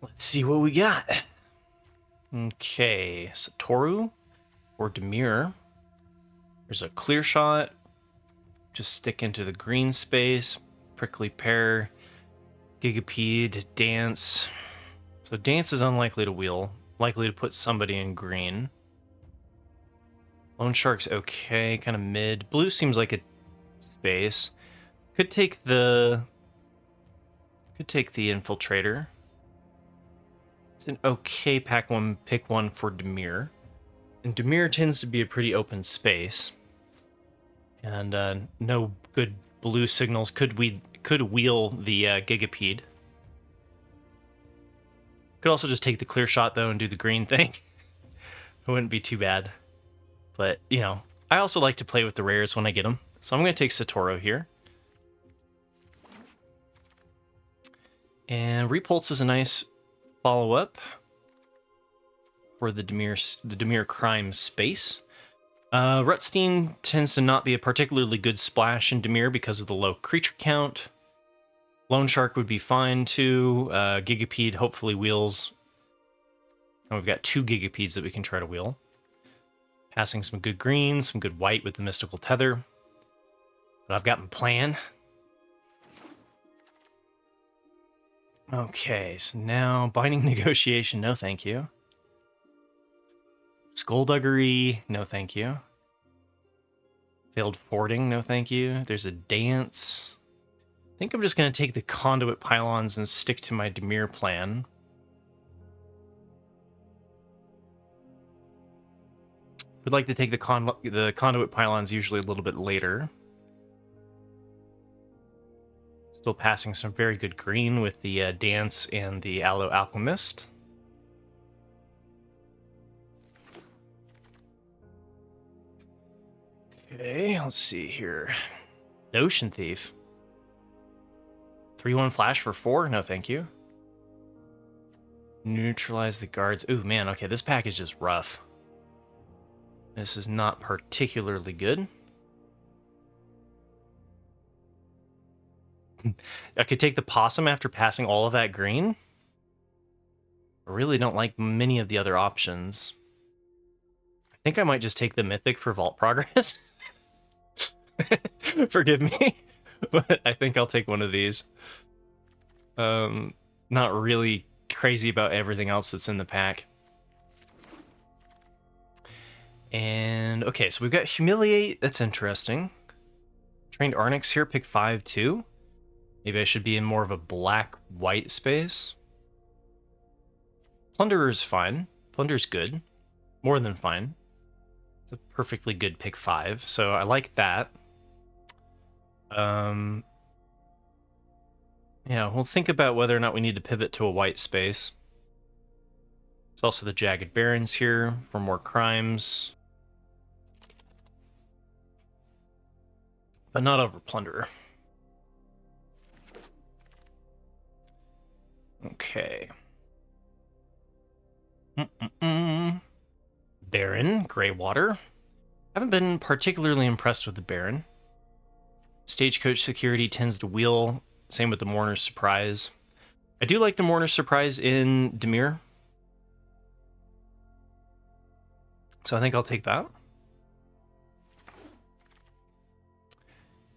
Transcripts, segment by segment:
Let's see what we got. Okay, Satoru or Demir. There's a clear shot. Just stick into the green space. Prickly Pear, Gigapede, Dance. So Dance is unlikely to wheel. Likely to put somebody in green. Lone Shark's okay, kind of mid. Blue seems like a space. Could take the Infiltrator. It's an okay pick one for Demir. And Demir tends to be a pretty open space. And no good blue signals. Could wheel the Gigapede. Could also just take the clear shot though and do the green thing. It wouldn't be too bad. But, you know, I also like to play with the rares when I get them. So I'm going to take Satoru here. And Repulse is a nice follow-up for the Demir Crime space. Rutstein tends to not be a particularly good splash in Demir because of the low creature count. Lone Shark would be fine too. Gigapede hopefully wheels. And we've got 2 Gigapedes that we can try to wheel. Passing some good green, some good white with the Mystical Tether. But I've got my plan. Okay, so now Binding Negotiation, no thank you. Skullduggery, no thank you. Failed Fording, no thank you. There's a Dance. I think I'm just going to take the Conduit Pylons and stick to my Demir plan. We'd like to take the Conduit Pylons usually a little bit later. Still passing some very good green with the Dance and the Aloe Alchemist. Okay, let's see here. Ocean Thief. 3-1 flash for 4? No, thank you. Neutralize the guards. Ooh, man, okay, this pack is just rough. This is not particularly good. I could take the Possum after passing all of that green. I really don't like many of the other options. I think I might just take the Mythic for Vault Progress. Forgive me, but I think I'll take one of these. Not really crazy about everything else that's in the pack. And, okay, so we've got Humiliate. That's interesting. Trained Arnix here, pick 5 too. Maybe I should be in more of a black-white space. Plunderer's fine. Plunder's good. More than fine. It's a perfectly good pick 5, so I like that. Yeah, we'll think about whether or not we need to pivot to a white space. There's also the Jagged Barons here for more crimes. But not over Plunderer. Okay. Baron, Greywater. Haven't been particularly impressed with the Baron. Stagecoach Security tends to wheel. Same with the Mourner's Surprise. I do like the Mourner's Surprise in Demir. So I think I'll take that.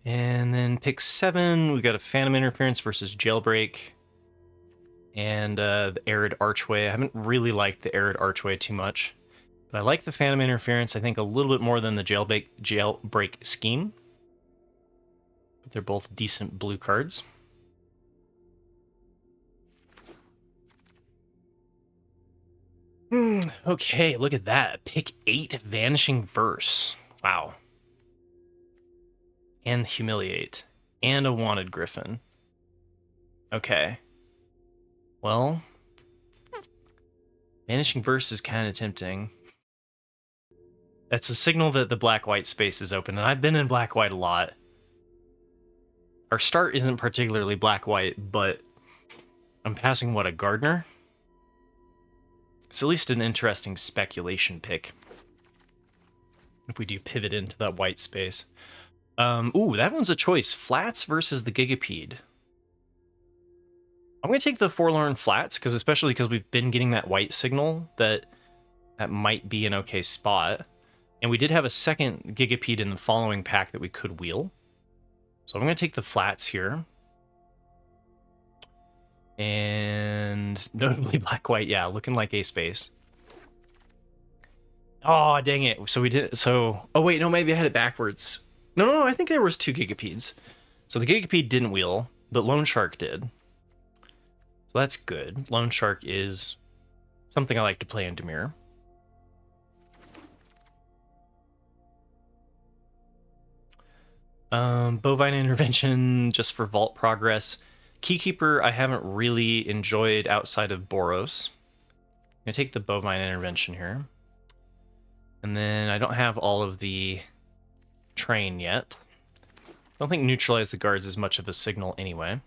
And then pick 7, we've got a Phantom Interference versus Jailbreak. And the Arid Archway. I haven't really liked the Arid Archway too much. But I like the Phantom Interference, I think, a little bit more than the Jailbreak Scheme. But they're both decent blue cards. Okay, look at that. Pick 8 Vanishing Verse. Wow. And Humiliate. And a Wanted Griffin. Okay. Well, Vanishing Verse is kind of tempting. That's a signal that the black-white space is open, and I've been in black-white a lot. Our start isn't particularly black-white, but I'm passing, what, a Gardener? It's at least an interesting speculation pick. If we do pivot into that white space. Ooh, that one's a choice. Flats versus the Gigapede. I'm going to take the Forlorn Flats, especially because we've been getting that white signal that might be an okay spot. And we did have a second Gigapede in the following pack that we could wheel. So I'm going to take the flats here. And notably black-white, yeah, looking like a space. Oh, dang it. So we did, so, oh wait, no, maybe I had it backwards. No, I think there was 2 Gigapedes. So the Gigapede didn't wheel, but Lone Shark did. So that's good. Lone Shark is something I like to play in Dimir. Bovine Intervention, just for vault progress. Keykeeper, I haven't really enjoyed outside of Boros. I'm going to take the Bovine Intervention here. And then I don't have all of the train yet. I don't think Neutralize the Guards is much of a signal anyway.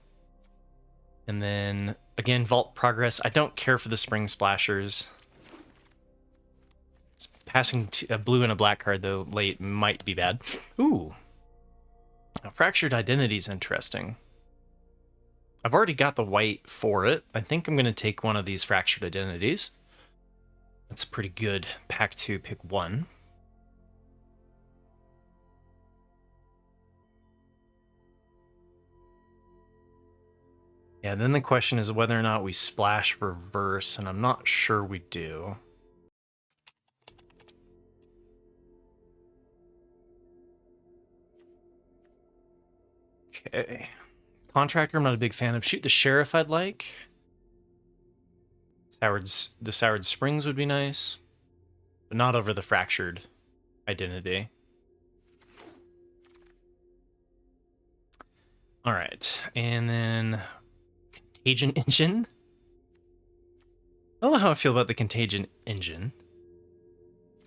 And then, again, Vault Progress. I don't care for the Spring Splashers. Passing a blue and a black card, though, late might be bad. Ooh. Now, Fractured Identity is interesting. I've already got the white for it. I think I'm going to take one of these Fractured Identities. That's a pretty good pack 2, pick 1. Yeah, then the question is whether or not we splash for verse, and I'm not sure we do. Okay. Contractor, I'm not a big fan of. Shoot the Sheriff, I'd like. The Soured Springs would be nice, but not over the Fractured Identity. All right, and then Contagion Engine. I don't know how I feel about the Contagion Engine.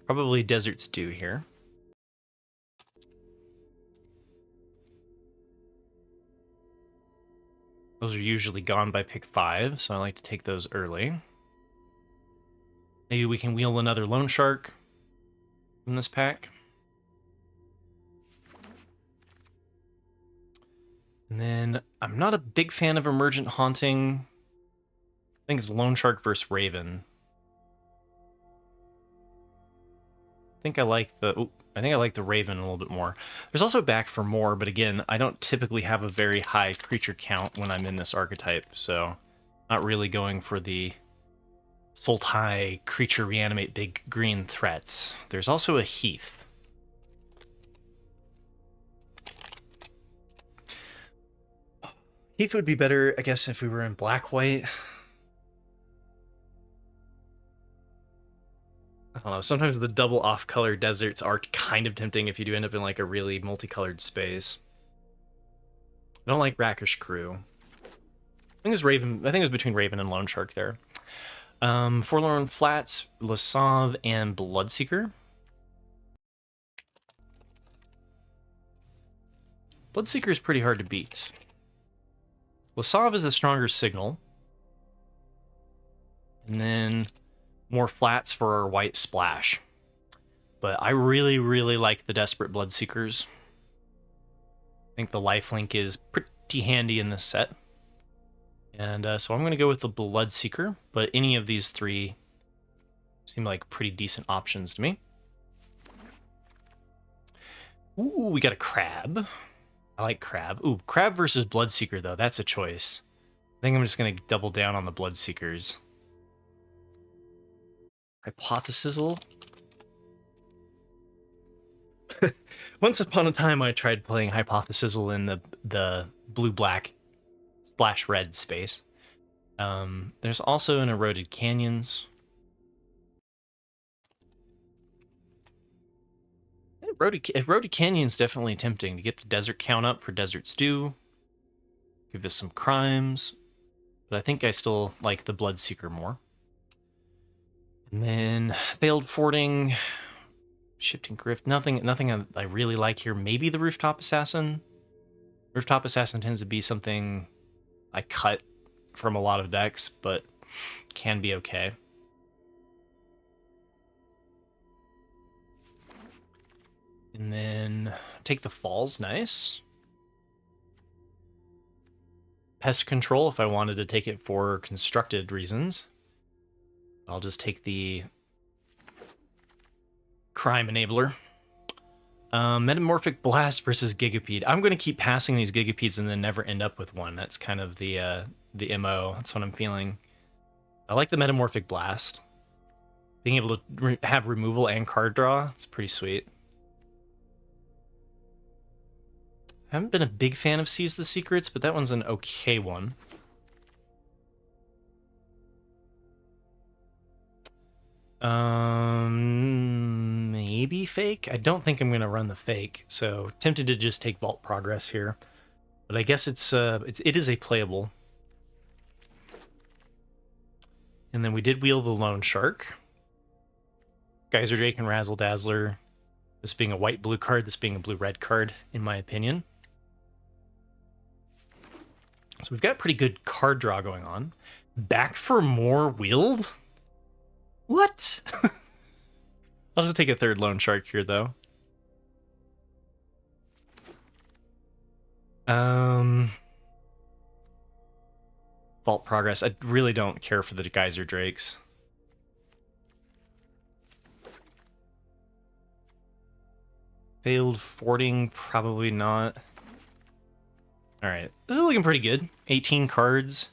Probably Desert's Dew here. Those are usually gone by pick 5, so I like to take those early. Maybe we can wheel another Lone Shark in this pack. And then I'm not a big fan of Emergent Haunting. I think it's Lone Shark versus Raven. I think I like the Raven a little bit more. There's also back for more, but again, I don't typically have a very high creature count when I'm in this archetype, so not really going for the Sultai creature reanimate big green threats. There's also a Heath. Heath would be better, I guess, if we were in black-white. I don't know, sometimes the double off-color deserts are kind of tempting if you do end up in like a really multicolored space. I don't like Rakish Crew. I think it was between Raven and Lone Shark there. Forlorn Flats, Lasave, and Bloodseeker. Bloodseeker is pretty hard to beat. Lasave is a stronger signal. And then more flats for our white splash. But I really, really like the Desperate Bloodseekers. I think the lifelink is pretty handy in this set. And so I'm going to go with the Bloodseeker, but any of these 3 seem like pretty decent options to me. Ooh, we got a Crab. I like Crab. Ooh, Crab versus Bloodseeker, though. That's a choice. I think I'm just going to double down on the Bloodseekers. Hypothesizzle. Once upon a time, I tried playing Hypothesizzle in the blue-black splash red space. There's also an Eroded Canyons. Eroded Canyons definitely tempting to get the desert count up for Desert's Dew. Give us some crimes. But I think I still like the Bloodseeker more. And then Failed Fording, Shifting Grift. Nothing I really like here. Maybe the Rooftop Assassin. Rooftop Assassin tends to be something I cut from a lot of decks, but can be okay. And then take the Falls, nice. pest control if I wanted to take it for constructed reasons. I'll just take the crime enabler. Metamorphic Blast versus Gigapede. I'm going to keep passing these Gigapedes and then never end up with one. That's kind of the MO. That's what I'm feeling. I like the Metamorphic Blast. Being able to have removal and card draw, it's pretty sweet. I haven't been a big fan of Seize the Secrets, but that one's an okay one. Maybe Fake? I don't think I'm going to run the Fake, so tempted to just take Vault Progress here. But I guess it is a playable. And then we did wheel the Lone Shark. Geyser Drake and Razzle Dazzler. This being a white-blue card, this being a blue-red card, in my opinion. So we've got pretty good card draw going on. Back for more wheeled? What? I'll just take a third Lone Shark here, though. Vault Progress. I really don't care for the Geyser Drakes. Failed Fording, probably not. Alright, this is looking pretty good. 18 cards.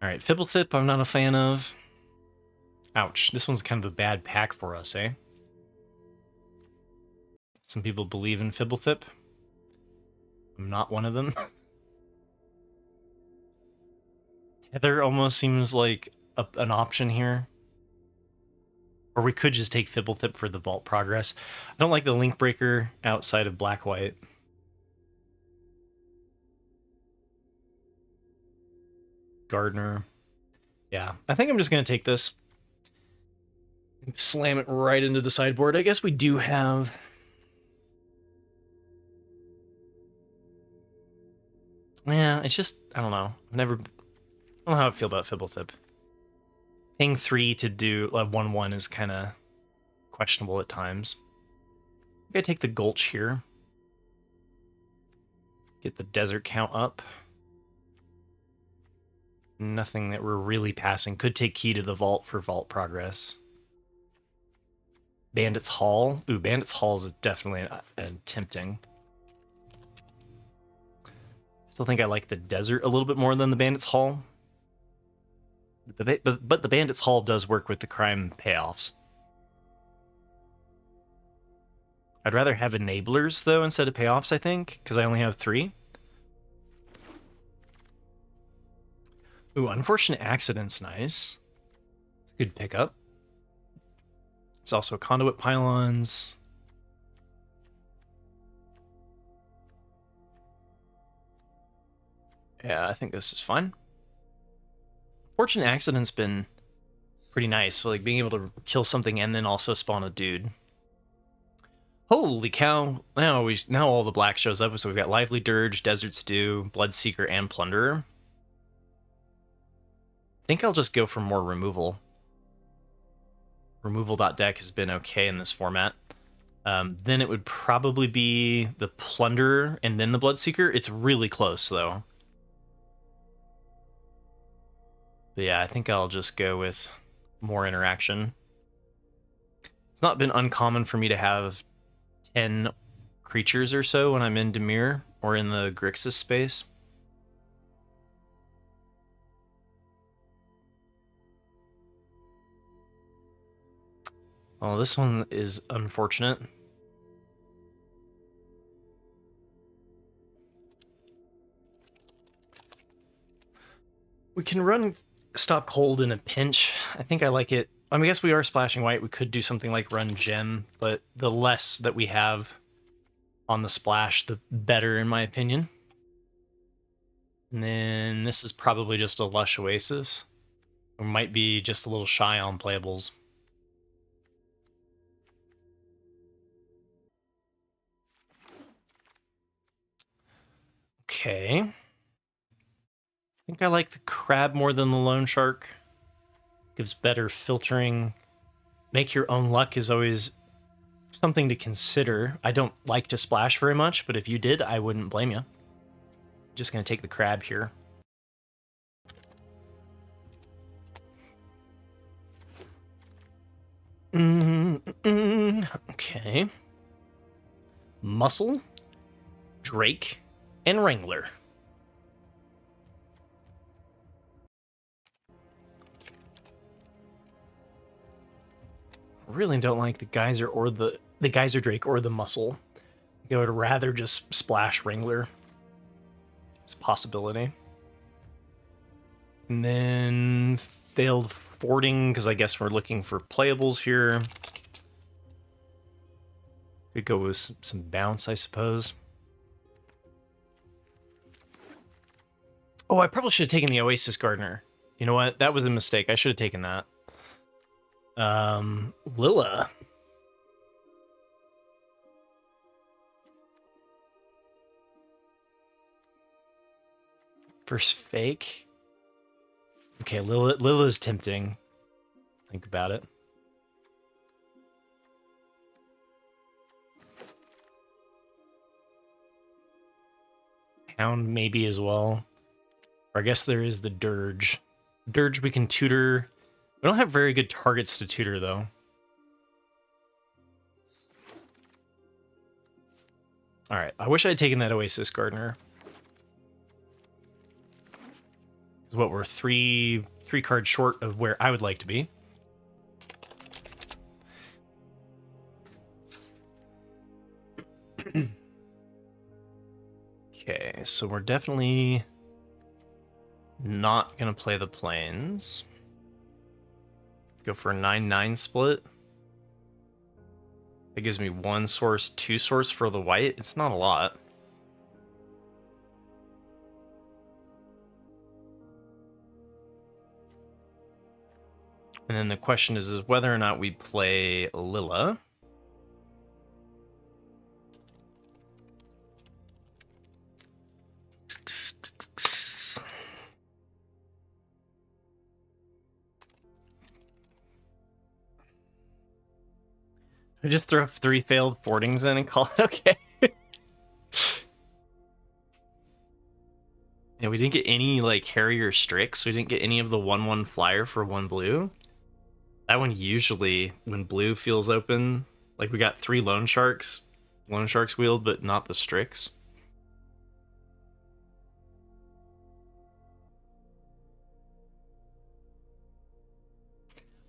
Alright, Fibblethip, I'm not a fan of. Ouch, this one's kind of a bad pack for us, eh? Some people believe in Fibblethip. I'm not one of them. Tether almost seems like an option here. Or we could just take Fibblethip for the Vault Progress. I don't like the Link Breaker outside of Black-White. Gardener. Yeah, I think I'm just going to take this. Slam it right into the sideboard. I guess we do have... Yeah, it's just, I don't know. I don't know how I feel about Fibblethip. Paying 3 to do 1/1 is kind of questionable at times. I think I take the Gulch here. Get the Desert count up. Nothing that we're really passing. Could take Key to the Vault for Vault Progress. Bandit's Hall. Ooh, Bandit's Hall is definitely tempting. Still think I like the Desert a little bit more than the Bandit's Hall. But the Bandit's Hall does work with the crime payoffs. I'd rather have enablers, though, instead of payoffs, I think, because I only have 3. Ooh, Unfortunate Accident's nice. It's a good pickup. It's also Conduit Pylons. Yeah, I think this is fine. Fortunate Accident's been pretty nice, so like being able to kill something and then also spawn a dude. Holy cow! Now all the black shows up, so we've got Lively Dirge, Desert Stew, Bloodseeker, and Plunderer. I think I'll just go for more removal. Removal.deck has been okay in this format. Then it would probably be the Plunderer and then the Bloodseeker. It's really close, though. But yeah, I think I'll just go with more interaction. It's not been uncommon for me to have 10 creatures or so when I'm in Dimir or in the Grixis space. Oh, this one is unfortunate. We can run Stop Cold in a pinch. I think I like it. I mean, I guess we are splashing white. We could do something like run Gem, but the less that we have on the splash, the better, in my opinion. And then this is probably just a Lush Oasis. We might be just a little shy on playables. Okay. I think I like the Crab more than the Lone Shark. Gives better filtering. Make your own luck is always something to consider. I don't like to splash very much, but if you did, I wouldn't blame you. Just going to take the Crab here. Okay. Muscle, Drake, and Wrangler. Really don't like the Geyser or the Geyser Drake or the Muscle. I would rather just splash Wrangler. It's a possibility. And then failed fording, because I guess we're looking for playables here. Could go with some bounce, I suppose. Oh, I probably should have taken the Oasis Gardener. You know what? That was a mistake. I should have taken that. Lilla. First fake. Okay, Lilla's tempting. Think about it. Hound maybe as well. Or I guess there is the Dirge. Dirge we can tutor. We don't have very good targets to tutor, though. Alright, I wish I had taken that Oasis Gardener. Is what we're three cards short of where I would like to be. Okay, so we're definitely not gonna play the plains. Go for a 9-9 split. That gives me 1 source, 2 source for the white. It's not a lot. And then the question is whether or not we play Lilla. I just throw 3 failed fordings in and call it okay. Yeah, we didn't get any like Harrier Strix. We didn't get any of the 1/1 flyer for 1 blue. That one usually, when blue feels open, like we got 3 Loan Sharks wheeled, but not the Strix.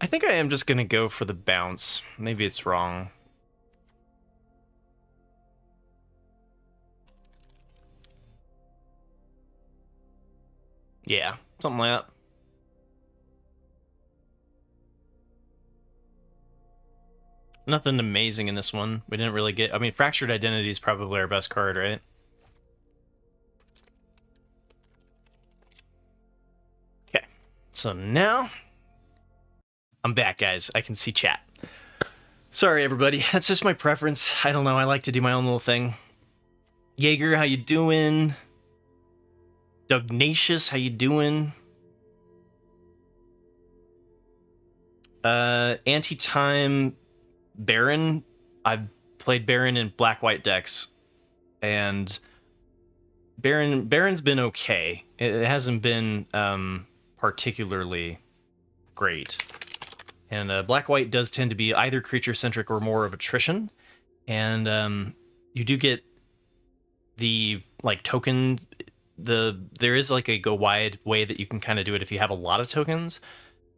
I think I am just gonna go for the bounce. Maybe it's wrong. Yeah, something like that. Nothing amazing in this one. We didn't really get... I mean, Fractured Identity is probably our best card, right? Okay, so now... I'm back, guys. I can see chat. Sorry, everybody. That's just my preference. I don't know. I like to do my own little thing. Jaeger, how you doing? Dugnacious, how you doing? Anti-time Baron. I've played Baron in black-white decks, and Baron's been okay. It hasn't been particularly great. And black-white does tend to be either creature-centric or more of attrition. And you do get the like token. There is like a go wide way that you can kind of do it if you have a lot of tokens.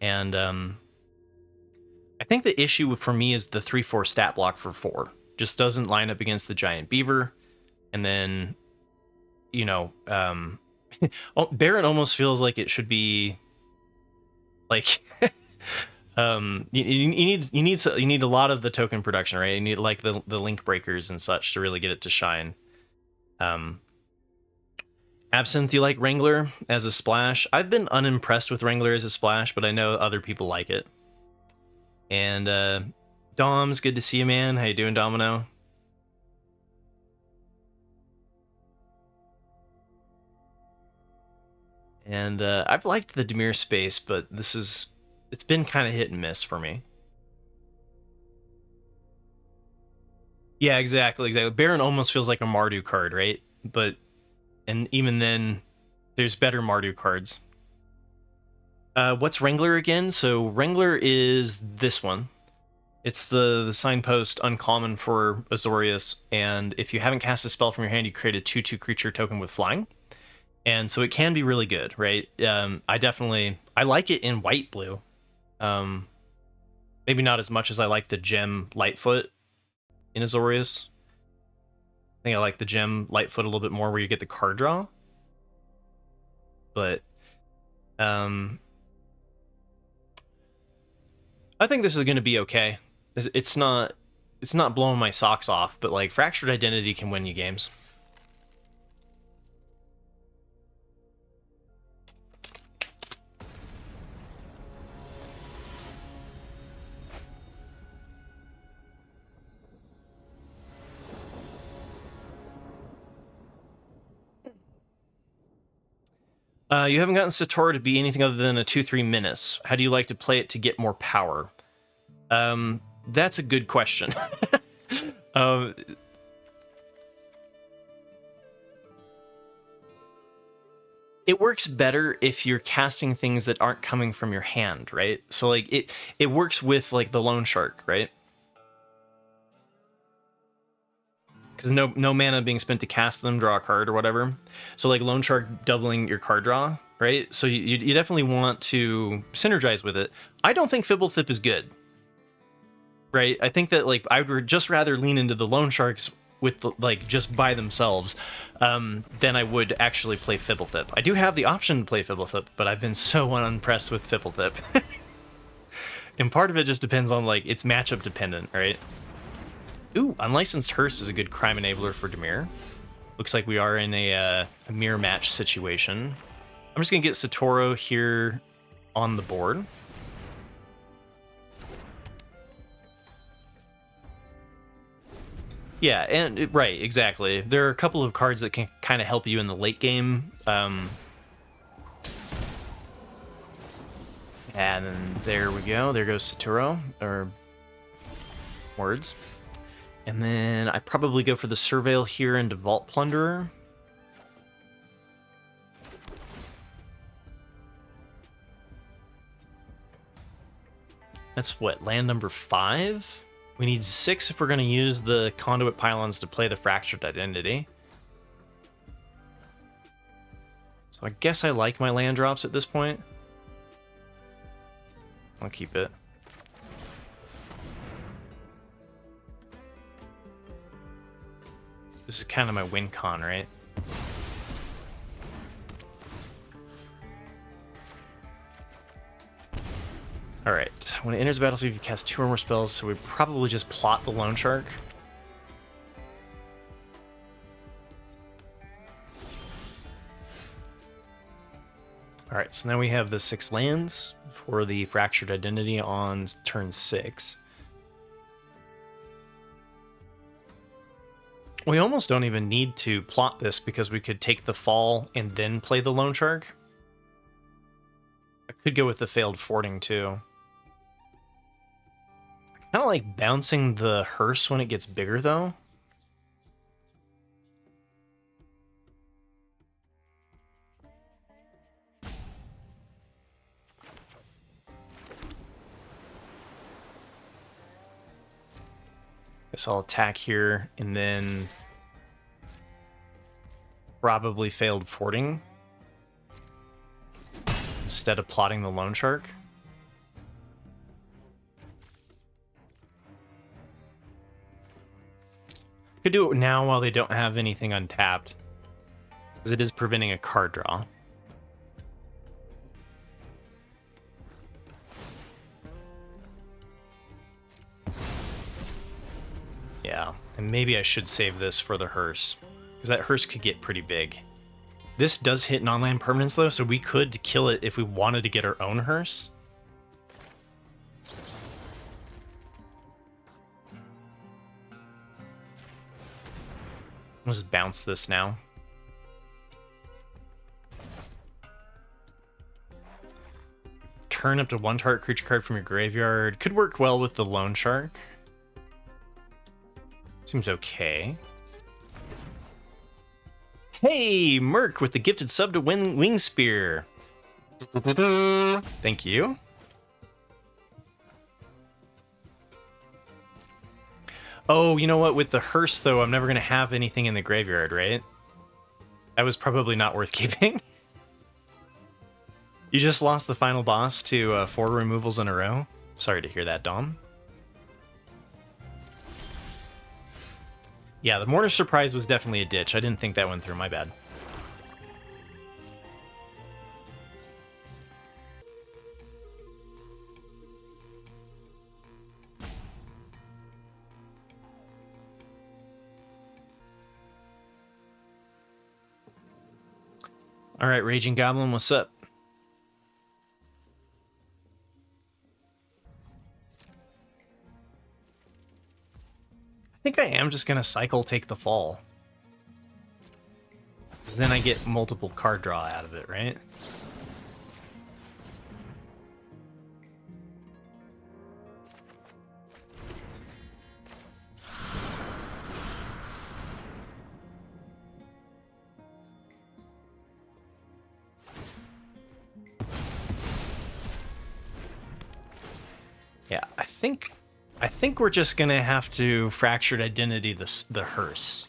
And I think the issue for me is the 3/4 stat block for 4 just doesn't line up against the giant beaver. And then, you know, Baron almost feels like it should be like you need a lot of the token production, right? You need like the link breakers and such to really get it to shine. Absinthe, you like Wrangler as a splash? I've been unimpressed with Wrangler as a splash, but I know other people like it. And Dom's, good to see you, man. How you doing, Domino? And I've liked the Dimir space, but it's been kind of hit and miss for me. Yeah, exactly. Baron almost feels like a Mardu card, right? And even then, there's better Mardu cards. What's Wrangler again? So Wrangler is this one. It's the signpost uncommon for Azorius, and if you haven't cast a spell from your hand, you create a 2/2 creature token with flying. And so it can be really good, right? I like it in white blue. Maybe not as much as I like the gem Lightfoot in Azorius. I think I like the gem Lightfoot a little bit more, where you get the card draw. But I think this is going to be okay. It's not blowing my socks off, but like Fractured Identity can win you games. You haven't gotten Satora to be anything other than a 2/3 menace. How do you like to play it to get more power? That's a good question. It works better if you're casting things that aren't coming from your hand, right? So like it works with like the Loan Shark, right? Because no mana being spent to cast them, draw a card or whatever. So like Loan Shark doubling your card draw, right? So you definitely want to synergize with it. I don't think Fibblethip is good, right? I think that like I would just rather lean into the Loan Sharks with like just by themselves than I would actually play Fibblethip. I do have the option to play Fibblethip, but I've been so unimpressed with Fibblethip. And part of it just depends on like it's matchup dependent, right? Ooh, Unlicensed Hearse is a good crime enabler for Dimir. Looks like we are in a mirror match situation. I'm just gonna get Satora here on the board. Yeah, and right, exactly. There are a couple of cards that can kind of help you in the late game. And then there we go. There goes Satora, or words. And then I probably go for the Surveil here into Vault Plunderer. That's what, land number 5? We need 6 if we're going to use the Conduit Pylons to play the Fractured Identity. So I guess I like my land drops at this point. I'll keep it. This is kind of my win con, right? Alright, when it enters the battlefield, you cast 2 or more spells, so we probably just plot the Loan Shark. Alright, so now we have the 6 lands for the Fractured Identity on turn 6. We almost don't even need to plot this because we could take the fall and then play the Loan Shark. I could go with the Failed Fording too. I kind of like bouncing the Hearse when it gets bigger though. Guess I'll attack here and then probably Failed Fording instead of plotting the Loan Shark. Could do it now while they don't have anything untapped, because it is preventing a card draw. Yeah, and maybe I should save this for the Hearse, because that Hearse could get pretty big. This does hit non-land permanents though, so we could kill it if we wanted to get our own Hearse. I'll just bounce this now. Turn up to 1 target creature card from your graveyard. Could work well with the Loan Shark. Seems okay. Hey, Merc with the gifted sub to Wing Spear. Thank you. Oh, you know what? With the hearse, though, I'm never going to have anything in the graveyard, right? That was probably not worth keeping. You just lost the final boss to 4 removals in a row? Sorry to hear that, Dom. Yeah, the Mortar Surprise was definitely a ditch. I didn't think that went through, my bad. Alright, Raging Goblin, what's up? I think I am just gonna cycle Take the Fall. Because then I get multiple card draw out of it, right? Yeah, I think we're just gonna have to Fractured Identity the hearse.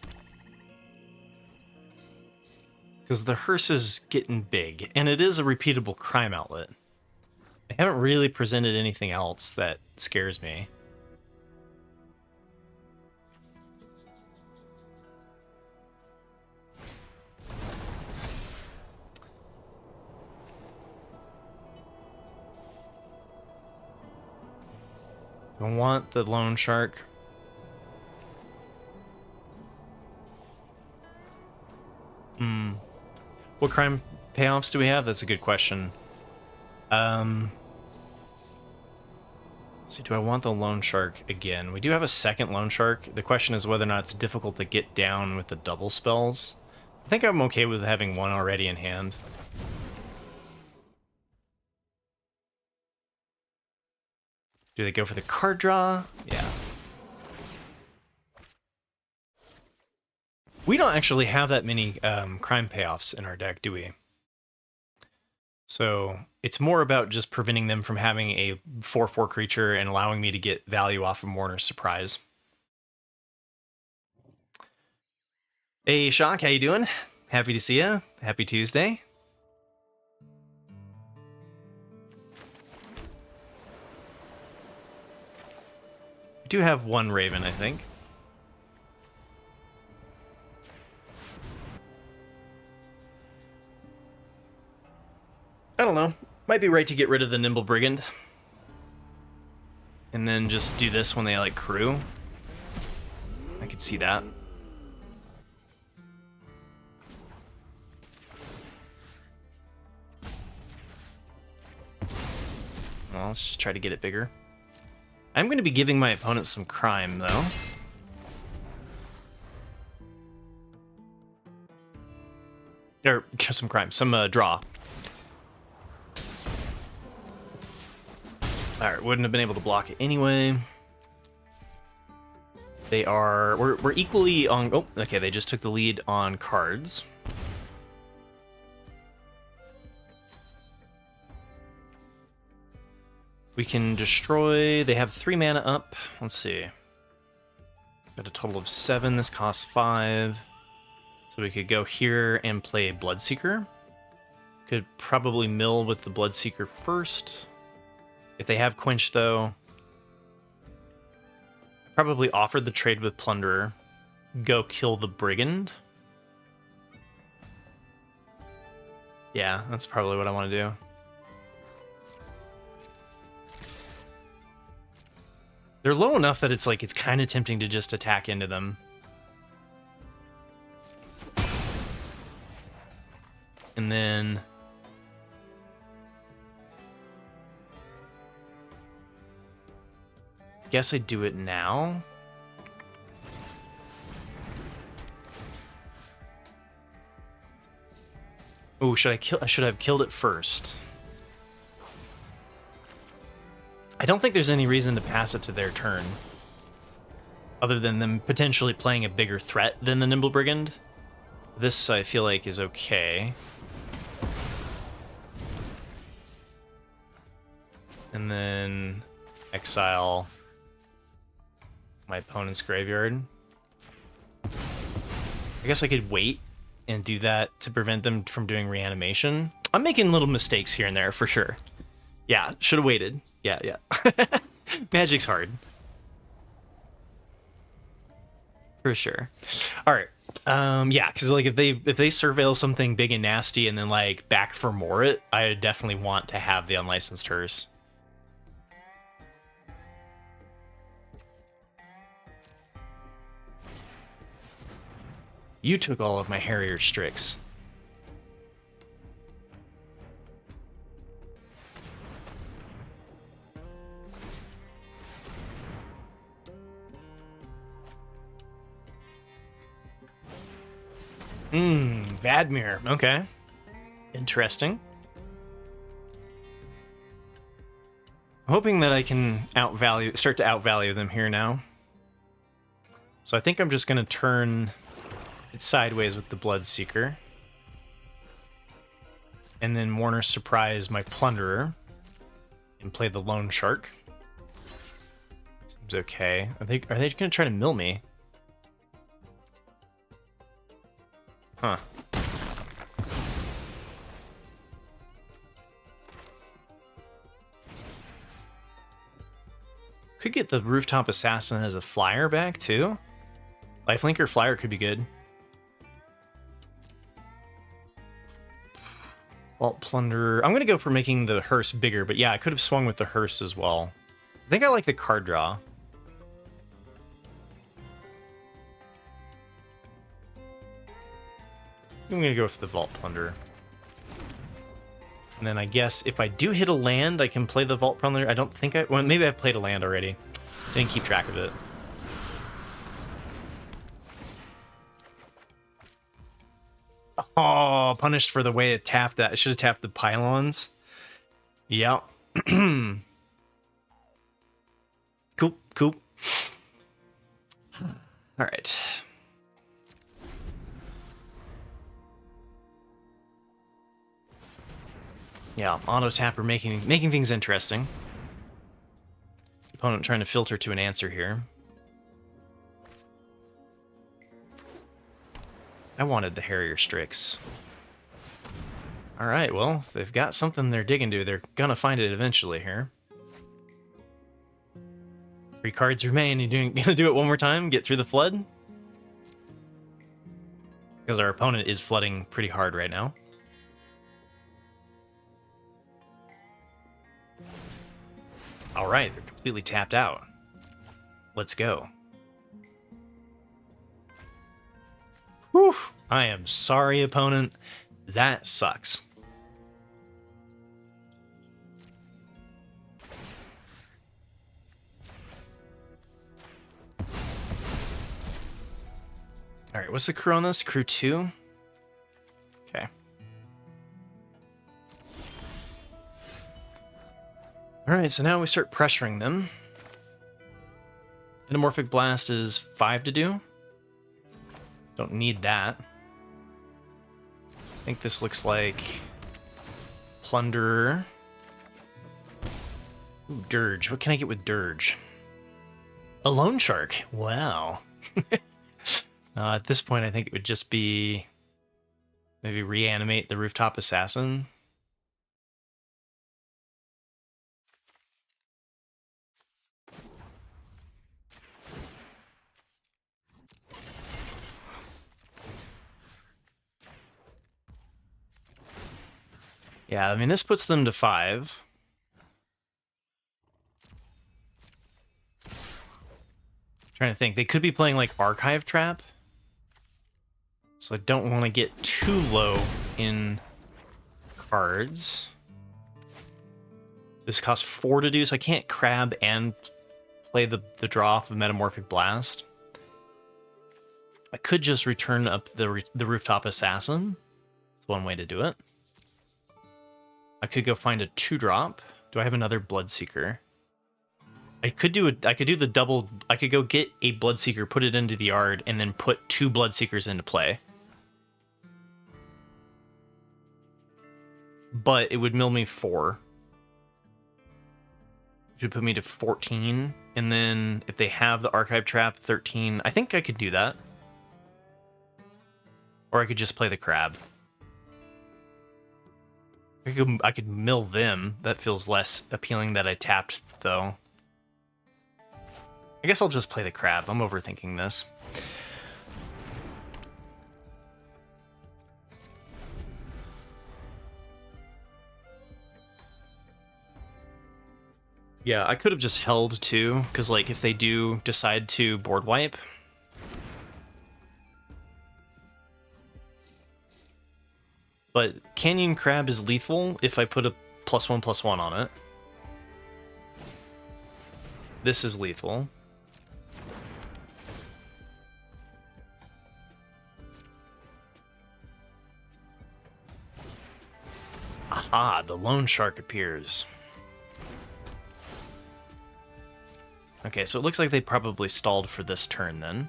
Because the hearse is getting big, and it is a repeatable crime outlet. They haven't really presented anything else that scares me. I want the Loan Shark. What crime payoffs do we have? That's a good question. Let's see, do I want the Loan Shark again? We do have a second Loan Shark. The question is whether or not it's difficult to get down with the double spells. I think I'm okay with having one already in hand. Do they go for the card draw? Yeah. We don't actually have that many crime payoffs in our deck, do we? So it's more about just preventing them from having a 4/4 creature and allowing me to get value off of Mourner's Surprise. Hey, Shock, how you doing? Happy to see you. Happy Tuesday. We do have one Raven, I think. I don't know. Might be right to get rid of the Nimble Brigand. And then just do this when they, like, crew. I could see that. Well, let's just try to get it bigger. I'm going to be giving my opponent some crime, though. Or, some crime. Some draw. Alright, wouldn't have been able to block it anyway. They are... We're equally on... Oh, okay, they just took the lead on cards. We can destroy... They have 3 mana up. Let's see. Got a total of 7. This costs 5. So we could go here and play Bloodseeker. Could probably mill with the Bloodseeker first. If they have Quench, though, I probably offered the trade with Plunderer. Go kill the Brigand. Yeah, that's probably what I want to do. They're low enough that it's like it's kind of tempting to just attack into them. And then... guess I do it now. Oh, should I kill? I should have killed it first. I don't think there's any reason to pass it to their turn, other than them potentially playing a bigger threat than the Nimble Brigand. This I feel like is okay. And then exile my opponent's graveyard. I guess I could wait and do that to prevent them from doing reanimation. I'm making little mistakes here and there, for sure. Yeah, should have waited. Yeah. Magic's hard. For sure. All right. Yeah, because like if they surveil something big and nasty and then like back for more it, I definitely want to have the unlicensed hearse. You took all of my Harrier Strix. Vadmir. Okay. Interesting. I'm hoping that I can start to outvalue them here now. So I think I'm just going to turn it sideways with the Bloodseeker. And then Mourner Surprise my Plunderer. And play the Lone Shark. Seems okay. Are they going to try to mill me? Huh. Could get the Rooftop Assassin as a flyer back, too. Lifelinker flyer could be good. Vault Plunderer. I'm going to go for making the hearse bigger, but yeah, I could have swung with the hearse as well. I think I like the card draw. I'm going to go for the Vault Plunderer. And then I guess if I do hit a land, I can play the Vault Plunderer. I don't think well, maybe I've played a land already. Didn't keep track of it. Oh, punished for the way it tapped that. I should have tapped the pylons. Yep. Cool. All right. Yeah, auto tapper making things interesting. Opponent trying to filter to an answer here. I wanted the Harrier Strix. All right, well, if they've got something they're digging to, they're gonna find it eventually here. 3 cards remain. You gonna do it one more time? Get through the flood? Because our opponent is flooding pretty hard right now. All right, they're completely tapped out. Let's go. Whew, I am sorry, opponent. That sucks. All right, what's the crew on this? Crew 2? Okay. All right, so now we start pressuring them. Metamorphic Blast is 5 to do. Don't need that. I think this looks like Plunderer. Ooh, Dirge. What can I get with Dirge? A Lone Shark. Wow. At this point, I think it would just be maybe reanimate the Rooftop Assassin. Yeah, I mean, this puts them to 5. Trying to think. They could be playing, like, Archive Trap. So I don't want to get too low in cards. This costs 4 to do, so I can't crab and play the draw off of Metamorphic Blast. I could just return up the Rooftop Assassin. That's one way to do it. I could go find a 2-drop. Do I have another Bloodseeker? I could do the double. I could go get a Bloodseeker, put it into the yard, and then put 2 Bloodseekers into play. But it would mill me 4. should put me to 14. And then if they have the archive trap, 13. I think I could do that. Or I could just play the crab. I could mill them. That feels less appealing that I tapped, though. I guess I'll just play the crab. I'm overthinking this. Yeah, I could have just held too, because like if they do decide to board wipe. But Canyon Crab is lethal if I put a +1/+1 on it. This is lethal. Aha, the loan shark appears. Okay, so it looks like they probably stalled for this turn then.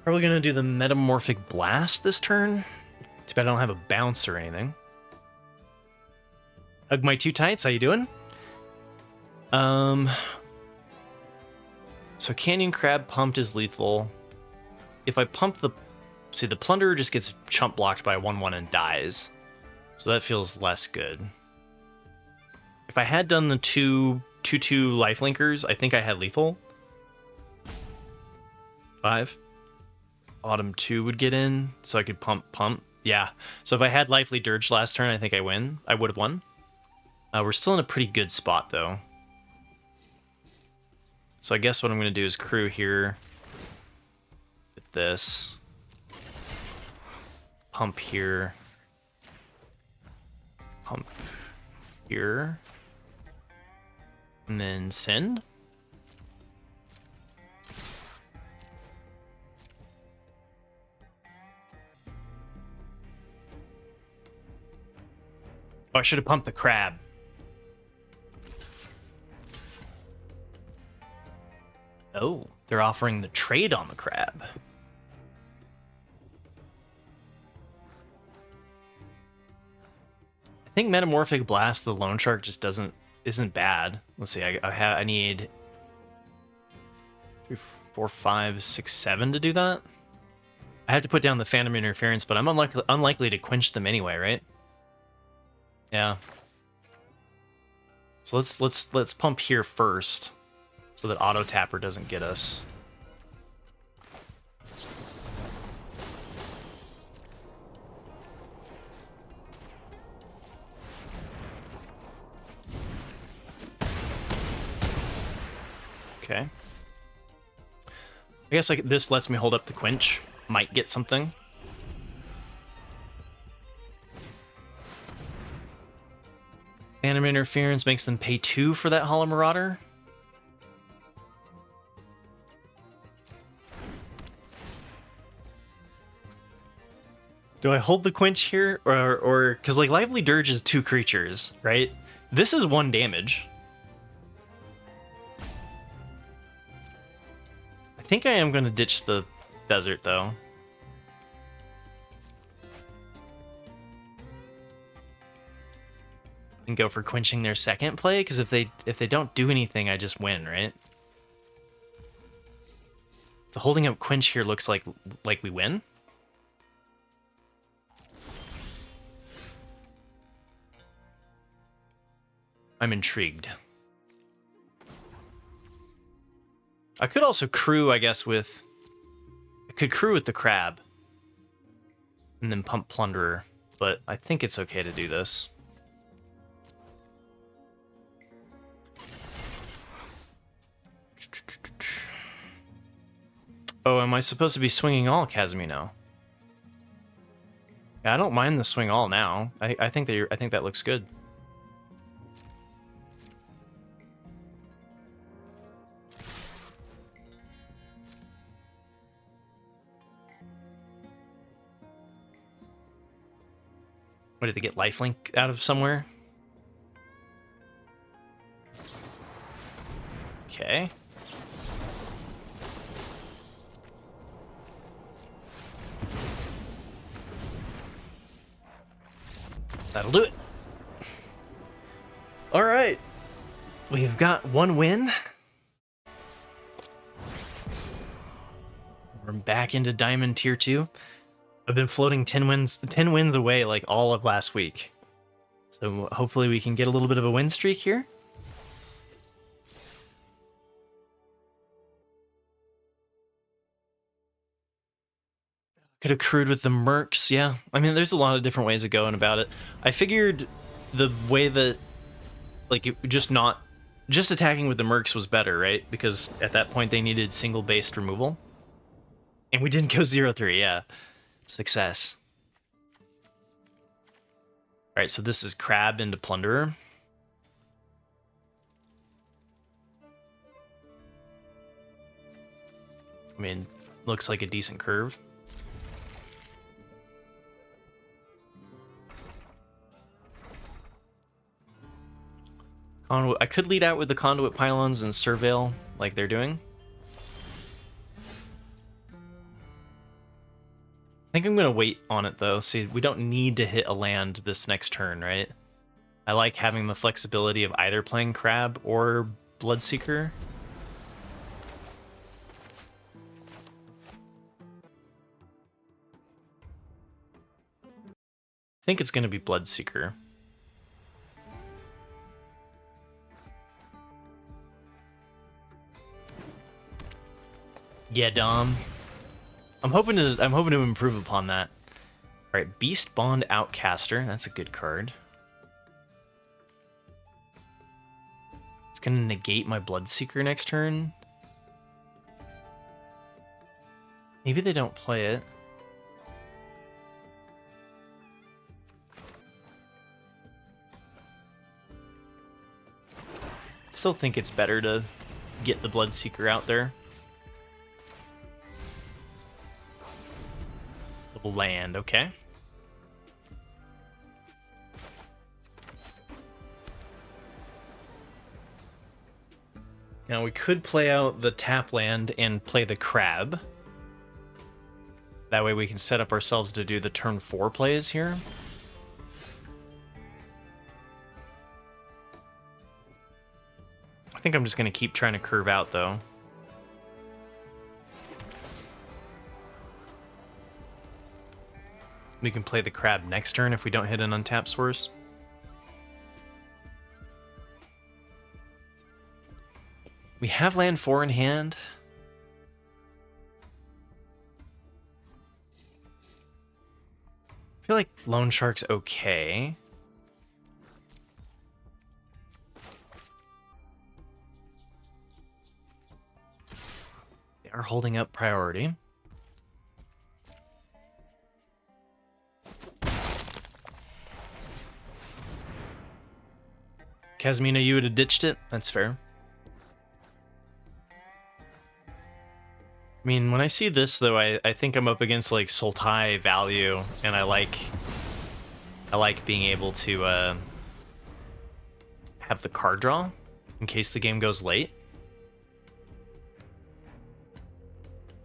Probably gonna do the Metamorphic Blast this turn. Too bad I don't have a bounce or anything. Hug my two tights, how you doing? So Canyon Crab pumped is lethal. If I pump the... See, the Plunderer just gets chump blocked by 1/1 and dies. So that feels less good. If I had done the 2/2 lifelinkers, I think I had lethal. 5. Autumn 2 would get in, so I could pump. Yeah, so if I had Lively Dirge last turn, I think I would have won. We're still in a pretty good spot, though. So I guess what I'm going to do is crew here. With this. Pump here. Pump here. And then send. Oh, I should have pumped the crab. Oh, they're offering the trade on the crab. I think Metamorphic Blast, the Loan Shark, just isn't bad. Let's see, I need 3, 4, 5, 6, 7 to do that. I had to put down the Phantom Interference, but I'm unlikely to quench them anyway, right? Yeah. So let's pump here first, so that Auto Tapper doesn't get us. Okay. I guess this lets me hold up the quench. Might get something. Phantom Interference makes them pay 2 for that Hollow Marauder. Do I hold the quench here? Or because like Lively Dirge is 2 creatures, right? This is 1 damage. I think I am going to ditch the desert, though. And go for quenching their second play, because if they don't do anything, I just win, right? So holding up quench here looks like we win. I'm intrigued. I could also crew, I guess, with... I could crew with the crab. And then pump Plunderer. But I think it's okay to do this. Oh, am I supposed to be swinging all, Kazumino? Yeah, I don't mind the swing all now. I think that looks good. What, did they get lifelink out of somewhere? Okay. That'll do it. All right. We've got one win. We're back into Diamond Tier 2. I've been floating 10 wins away like all of last week. So hopefully we can get a little bit of a win streak here. Could have crewed with the mercs, yeah. I mean, there's a lot of different ways of going about it. I figured the way that, like, just attacking with the mercs was better, right? Because at that point they needed single-based removal. And we didn't go 0-3, yeah. Success. Alright, so this is Crab into Plunderer. I mean, looks like a decent curve. I could lead out with the Conduit Pylons and Surveil like they're doing. I think I'm going to wait on it, though. See, we don't need to hit a land this next turn, right? I like having the flexibility of either playing Crab or Bloodseeker. I think it's going to be Bloodseeker. Yeah, Dom. I'm hoping to improve upon that. All right, Beast Bond Outcaster. That's a good card. It's gonna negate my Bloodseeker next turn. Maybe they don't play it. Still think it's better to get the Bloodseeker out there. Land, okay. Now we could play out the tap land and play the Crab. That way we can set up ourselves to do the turn 4 plays here. I think I'm just going to keep trying to curve out, though. We can play the Crab next turn if we don't hit an untapped source. We have land 4 in hand. I feel like Loan Shark's okay. They are holding up priority. Kazmina, you would have ditched it? That's fair. I mean, when I see this, though, I think I'm up against, like, Sultai value, and I like being able to have the card draw in case the game goes late.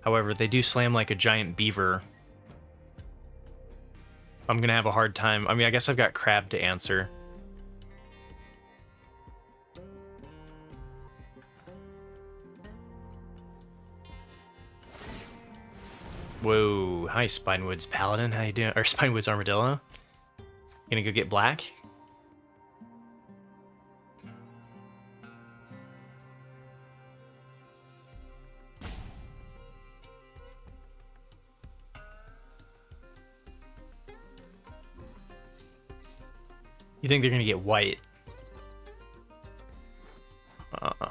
However, they do slam like a giant beaver. I'm going to have a hard time. I mean, I guess I've got Crab to answer. Whoa, hi Spinewood's Paladin, how you doing? Or Spinewood's Armadillo. Gonna go get black? You think they're gonna get white?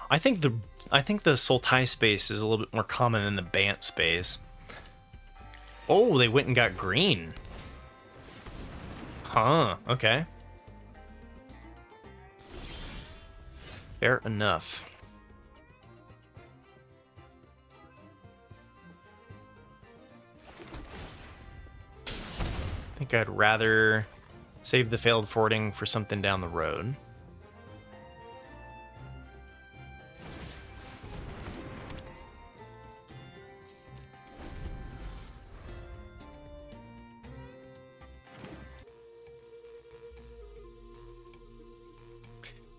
I think the Sultai space is a little bit more common than the Bant space. Oh, they went and got green. Huh, okay. Fair enough. I think I'd rather save the failed forwarding for something down the road.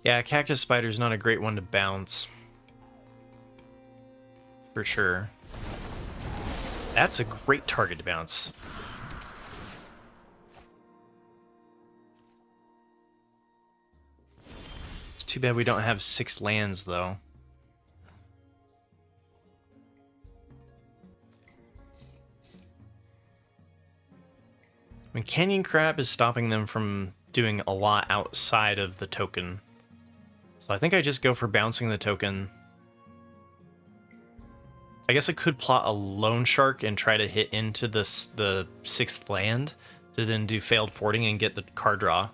Yeah, Cactus Spider's not a great one to bounce. For sure. That's a great target to bounce. It's too bad we don't have 6 lands, though. I mean, Canyon Crab is stopping them from doing a lot outside of the token. So I think I just go for bouncing the token. I guess I could plot a Loan Shark and try to hit into the 6th land to then do failed fording and get the card draw.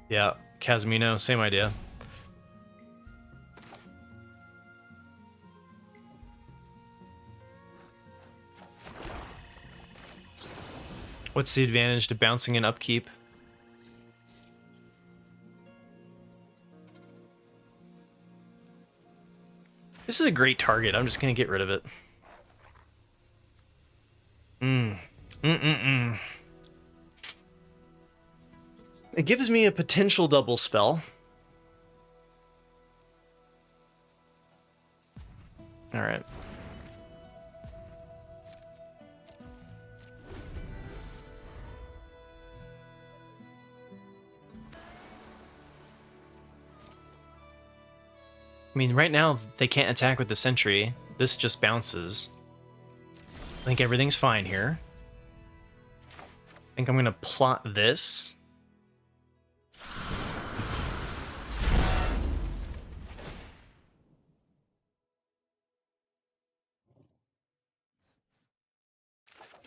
Yeah, Casimino, same idea. What's the advantage to bouncing and upkeep? This is a great target. I'm just going to get rid of it. It gives me a potential double spell. All right. I mean, right now, they can't attack with the Sentry. This just bounces. I think everything's fine here. I think I'm going to plot this.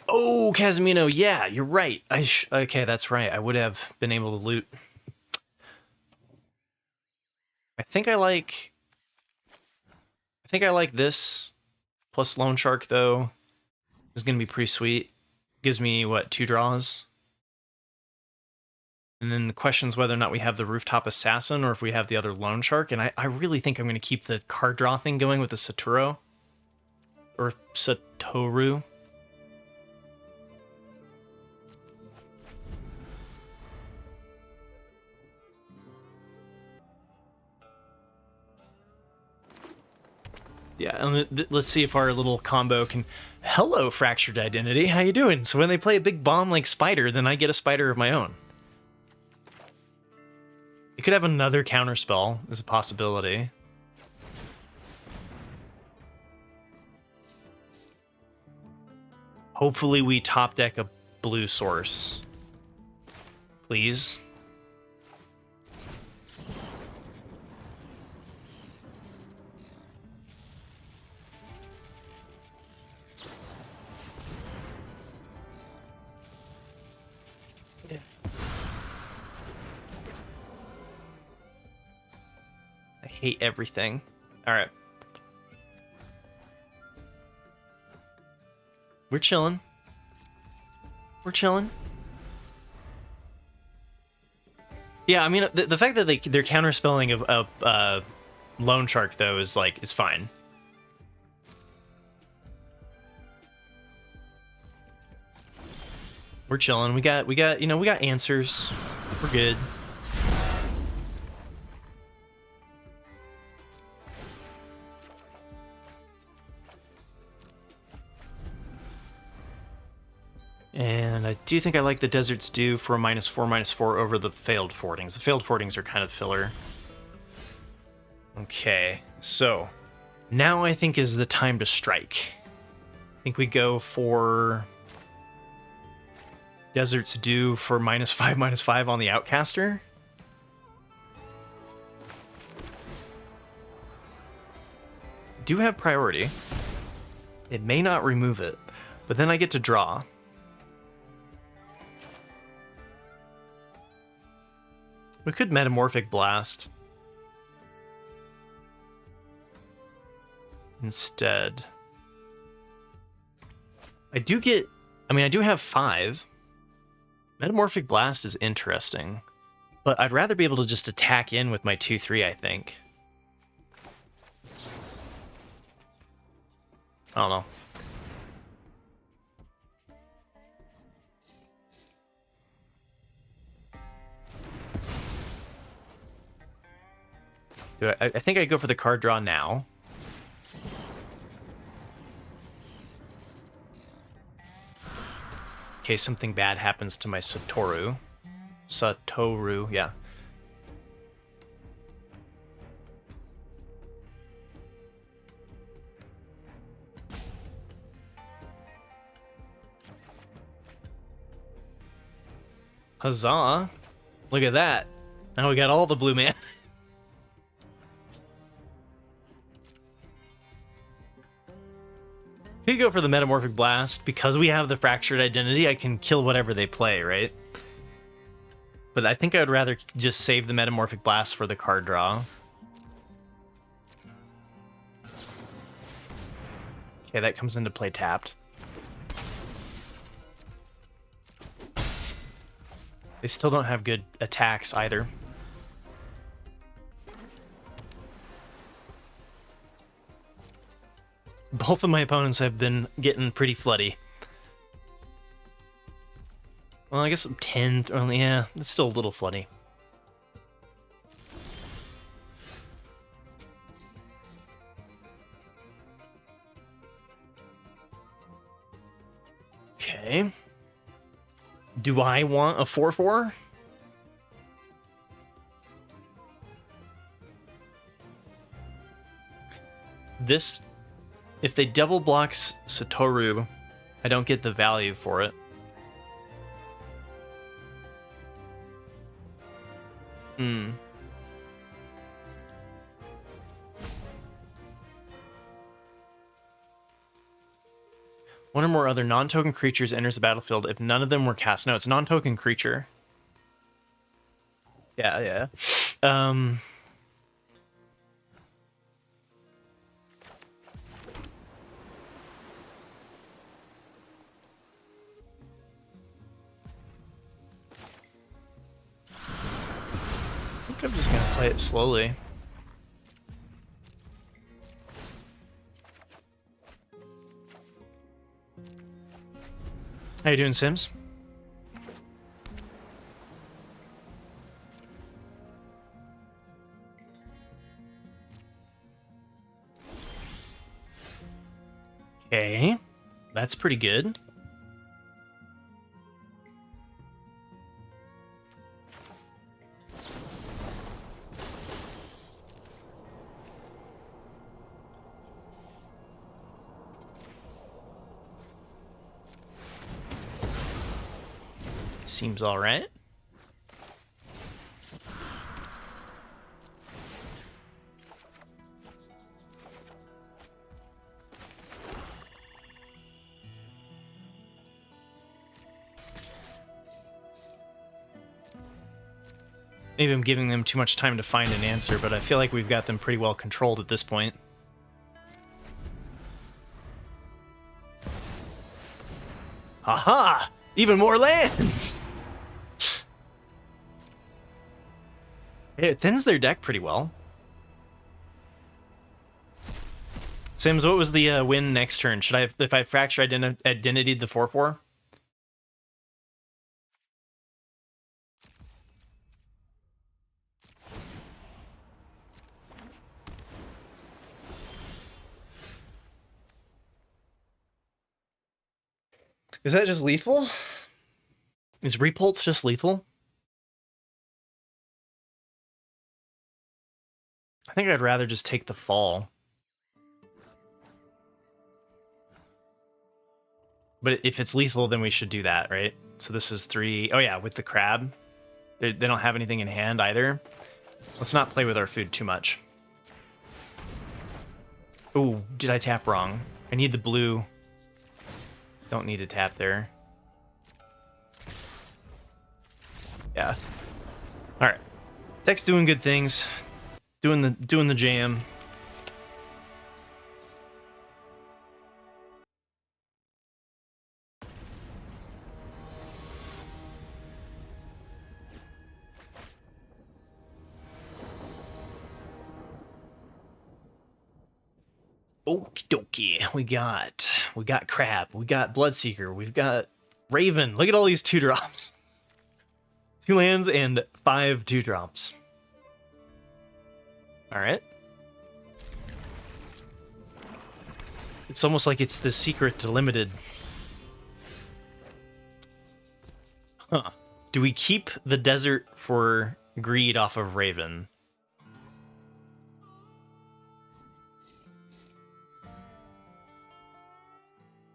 Oh, Casimino, yeah, you're right. Okay, that's right. I would have been able to loot. I think I like this. Plus Loan Shark, though, is going to be pretty sweet. Gives me, what, 2 draws? And then the question is whether or not we have the Rooftop Assassin or if we have the other Loan Shark. And I really think I'm going to keep the card draw thing going with the Satoru. Or Satoru. Yeah, and let's see if our little combo can... Hello, Fractured Identity, how you doing? So when they play a big bomb like Spider, then I get a Spider of my own. You could have another counterspell as a possibility. Hopefully we top deck a blue source. Please. I hate everything. All right. We're chilling. We're chilling. Yeah, I mean, the fact that they're counterspelling a Loan Shark, though, is fine. We're chilling. We got answers. We're good. And I do think I like the Desert's Dew for a -4/-4 over the failed fordings. The failed fordings are kind of filler. Okay, so now I think is the time to strike. I think we go for Desert's Dew for -5/-5 on the Outcaster. Do have priority. It may not remove it, but then I get to draw. We could Metamorphic Blast instead. I do have 5. Metamorphic Blast is interesting, but I'd rather be able to just attack in with my 2/3, I think. I don't know. I think I go for the card draw now. In case something bad happens to my Satoru. Satoru, yeah. Huzzah! Look at that. Now we got all the blue mana. Could go for the Metamorphic Blast. Because we have the Fractured Identity, I can kill whatever they play, right? But I think I would rather just save the Metamorphic Blast for the card draw. Okay, that comes into play tapped. They still don't have good attacks either. Both of my opponents have been getting pretty floody. Well, I guess 10, yeah, it's still a little floody. Okay. Do I want a 4/4? This, if they double blocks Satoru, I don't get the value for it. One or more other non-token creatures enters the battlefield if none of them were cast. No, it's a non-token creature. Yeah. I think I'm just gonna play it slowly. How you doing, Sims? Okay, that's pretty good. Seems all right. Maybe I'm giving them too much time to find an answer, but I feel like we've got them pretty well controlled at this point. Aha! Even more lands! It thins their deck pretty well. Sims, what was the win next turn? Should I, if I Fracture Identity the 4/4? Is that just lethal? Is Repulse just lethal? I think I'd rather just take the fall. But if it's lethal, then we should do that, right? So this is 3. Oh yeah, with the crab. They don't have anything in hand either. Let's not play with our food too much. Oh, did I tap wrong? I need the blue. Don't need to tap there. Yeah. All right. Deck's doing good things. Doing the jam. Okie dokie. We got Crab. We got Bloodseeker. We've got Raven. Look at all these 2-drops. 2 lands and 5 2-drops. Alright. It's almost like it's the secret to limited. Huh. Do we keep the desert for greed off of Raven?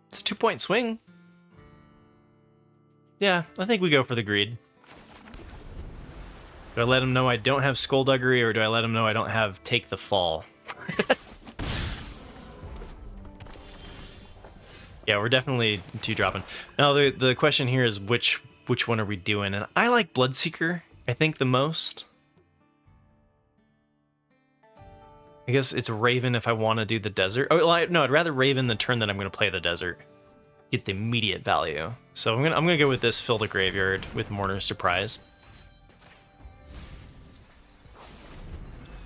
It's a 2-point swing. Yeah, I think we go for the greed. Do I let him know I don't have Skullduggery, or do I let him know I don't have Take the Fall? Yeah, we're definitely 2-dropping. Now, the question here is which one are we doing? And I like Bloodseeker, I think, the most. I guess it's Raven if I want to do the desert. Oh, well, no, I'd rather Raven the turn that I'm going to play the desert. Get the immediate value. So I'm gonna go with this, Fill the Graveyard with Mourner's Surprise.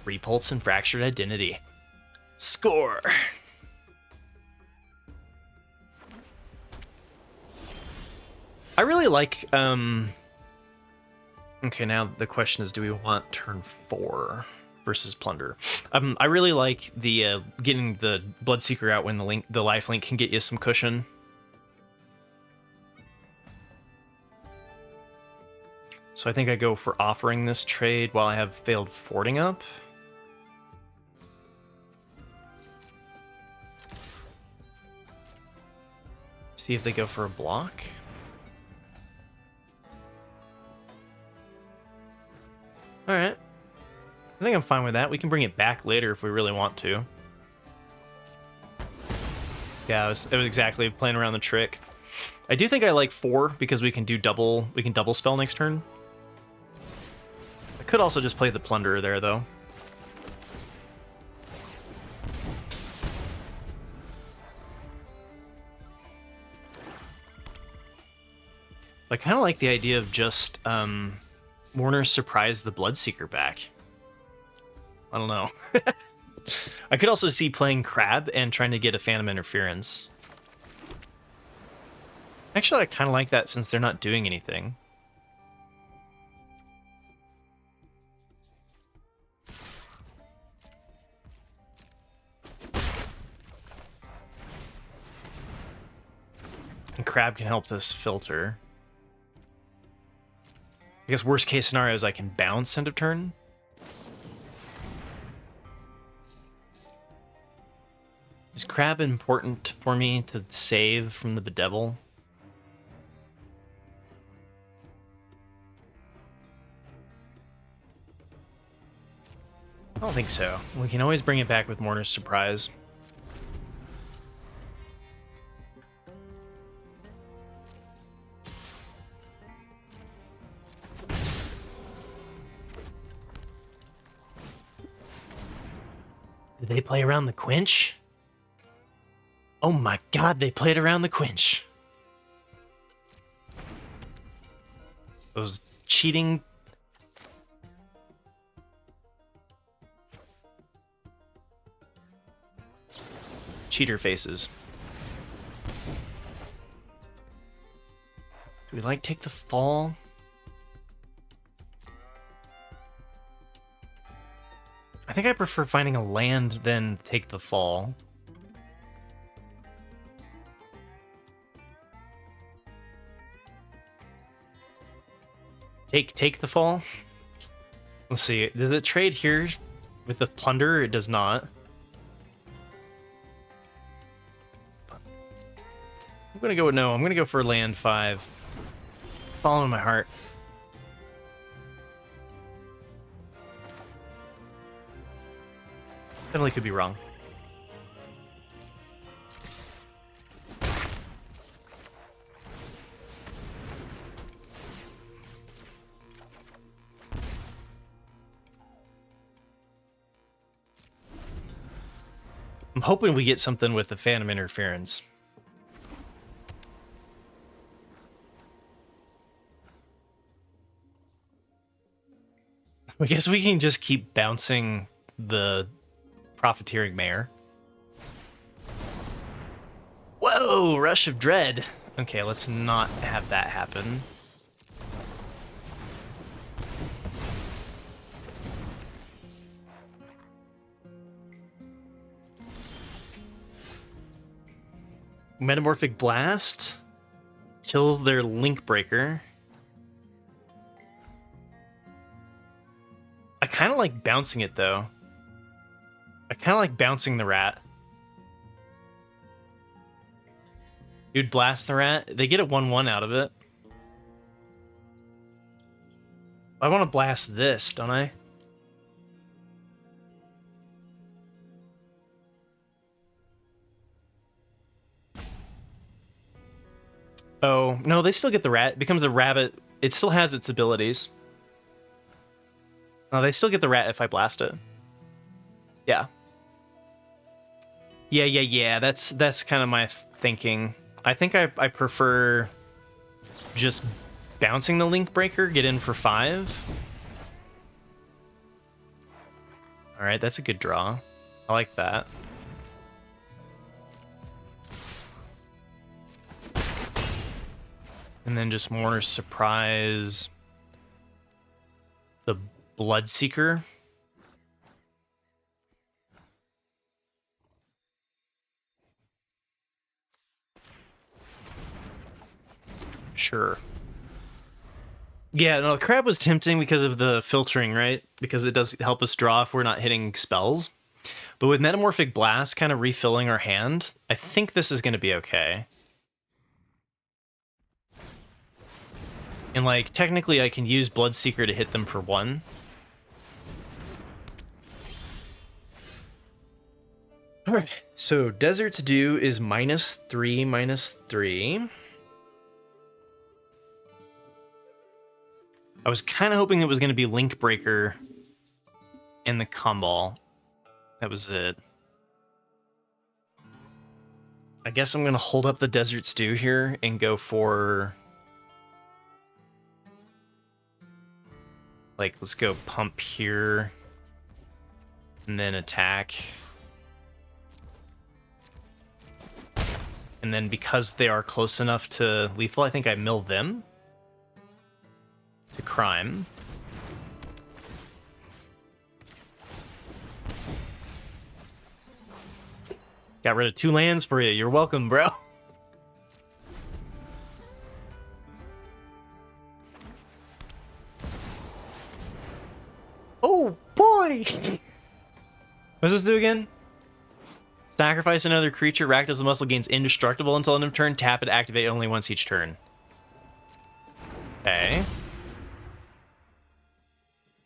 Repulse and Fractured Identity. Score! I really like, okay, now the question is, do we want turn 4 versus Plunder? I really like the, getting the Bloodseeker out when the lifelink can get you some cushion. So I think I go for offering this trade while I have failed fording up. See if they go for a block. Alright. I think I'm fine with that. We can bring it back later if we really want to. Yeah, it was exactly playing around the trick. I do think I like 4 because we can double spell next turn. I could also just play the Plunderer there, though. I kind of like the idea of just Mourner's Surprise the Bloodseeker back. I don't know. I could also see playing Crab and trying to get a Phantom Interference. Actually, I kind of like that since they're not doing anything. And Crab can help us filter. I guess worst case scenario is I can bounce end of turn. Is Crab important for me to save from the Bedevil? I don't think so. We can always bring it back with Mourner's Surprise. Did they play around the Quench? Oh my god, they played around the Quench. Those cheating... cheater faces. Do we like Take the Fall? I think I prefer finding a land than Take the Fall. Take the Fall? Let's see. Does it trade here with the Plunder? It does not. I'm gonna go with no. I'm gonna go for land 5. Following my heart. Definitely could be wrong. I'm hoping we get something with the Phantom Interference. I guess we can just keep bouncing the Profiteering Mare. Whoa, Rush of Dread. Okay, let's not have that happen. Metamorphic Blast kills their Link Breaker. I kind of like bouncing it, though. I kind of like bouncing the rat. Dude, blast the rat. They get a 1/1 out of it. I want to blast this, don't I? Oh, no, they still get the rat. It becomes a rabbit. It still has its abilities. No, they still get the rat if I blast it. Yeah. Yeah. That's kind of my thinking. I think I prefer just bouncing the Link Breaker, get in for 5. Alright, that's a good draw. I like that. And then just more surprise the Bloodseeker. Sure. Yeah, no, the crab was tempting because of the filtering, right? Because it does help us draw if we're not hitting spells. But with Metamorphic Blast kind of refilling our hand, I think this is going to be okay. And, like, technically I can use Bloodseeker to hit them for 1. Alright, so Desert's Dew is -3/-3. I was kind of hoping it was going to be Link Breaker and the Comball. That was it. I guess I'm going to hold up the Desert Stew here and go for... like, let's go pump here. And then attack. And then because they are close enough to lethal, I think I mill them. To crime. Got rid of 2 lands for you. You're welcome, bro. Oh, boy! What's this do again? Sacrifice another creature. Rakdos the Muscle gains indestructible until end of turn. Tap it, activate only once each turn. Okay.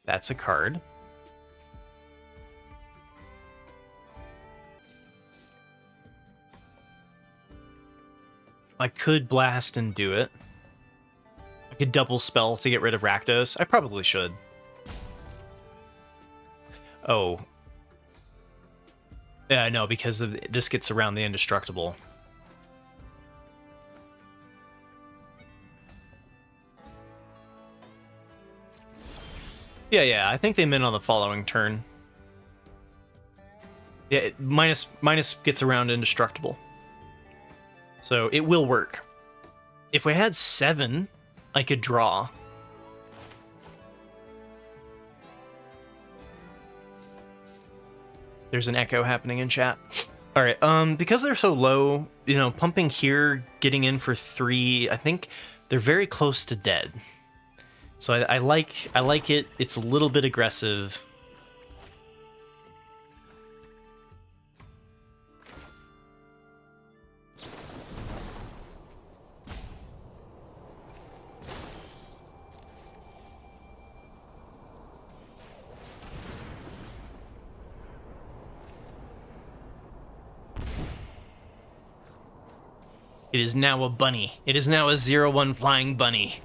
That's a card. I could blast and do it. I could double spell to get rid of Rakdos. I probably should. Oh. Yeah, no, because of this gets around the indestructible. Yeah, I think they min on the following turn. Yeah, minus gets around indestructible. So it will work. If we had 7, I could draw. There's an echo happening in chat. All right, because they're so low, you know, pumping here, getting in for 3, I think they're very close to dead. So I like it. It's a little bit aggressive. It is now a bunny. It is now a 0/1 flying bunny.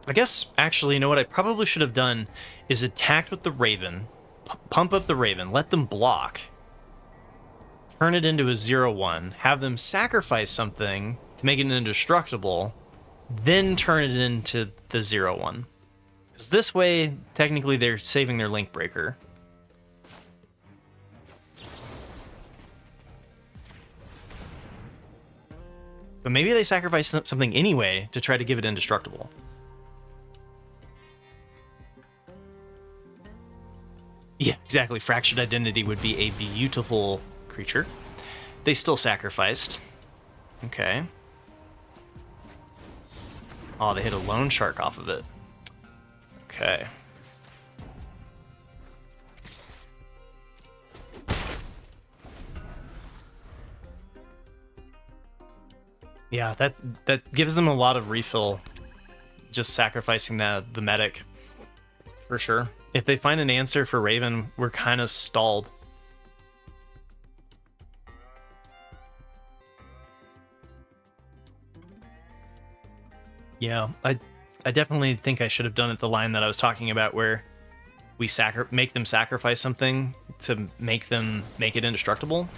I guess, actually, you know what I probably should have done is attacked with the Raven, pump up the Raven, let them block, turn it into a 0/1, have them sacrifice something to make it indestructible, then turn it into the 0/1. Because this way, technically, they're saving their Link Breaker. But maybe they sacrifice something anyway to try to give it indestructible. Yeah, exactly. Fractured Identity would be a beautiful creature. They still sacrificed. Okay. Oh, they hit a loan shark off of it. Okay. Yeah, that gives them a lot of refill, just sacrificing the medic, for sure. If they find an answer for Raven, we're kind of stalled. Yeah, I definitely think I should have done it the line that I was talking about, where we make them sacrifice something to make it indestructible.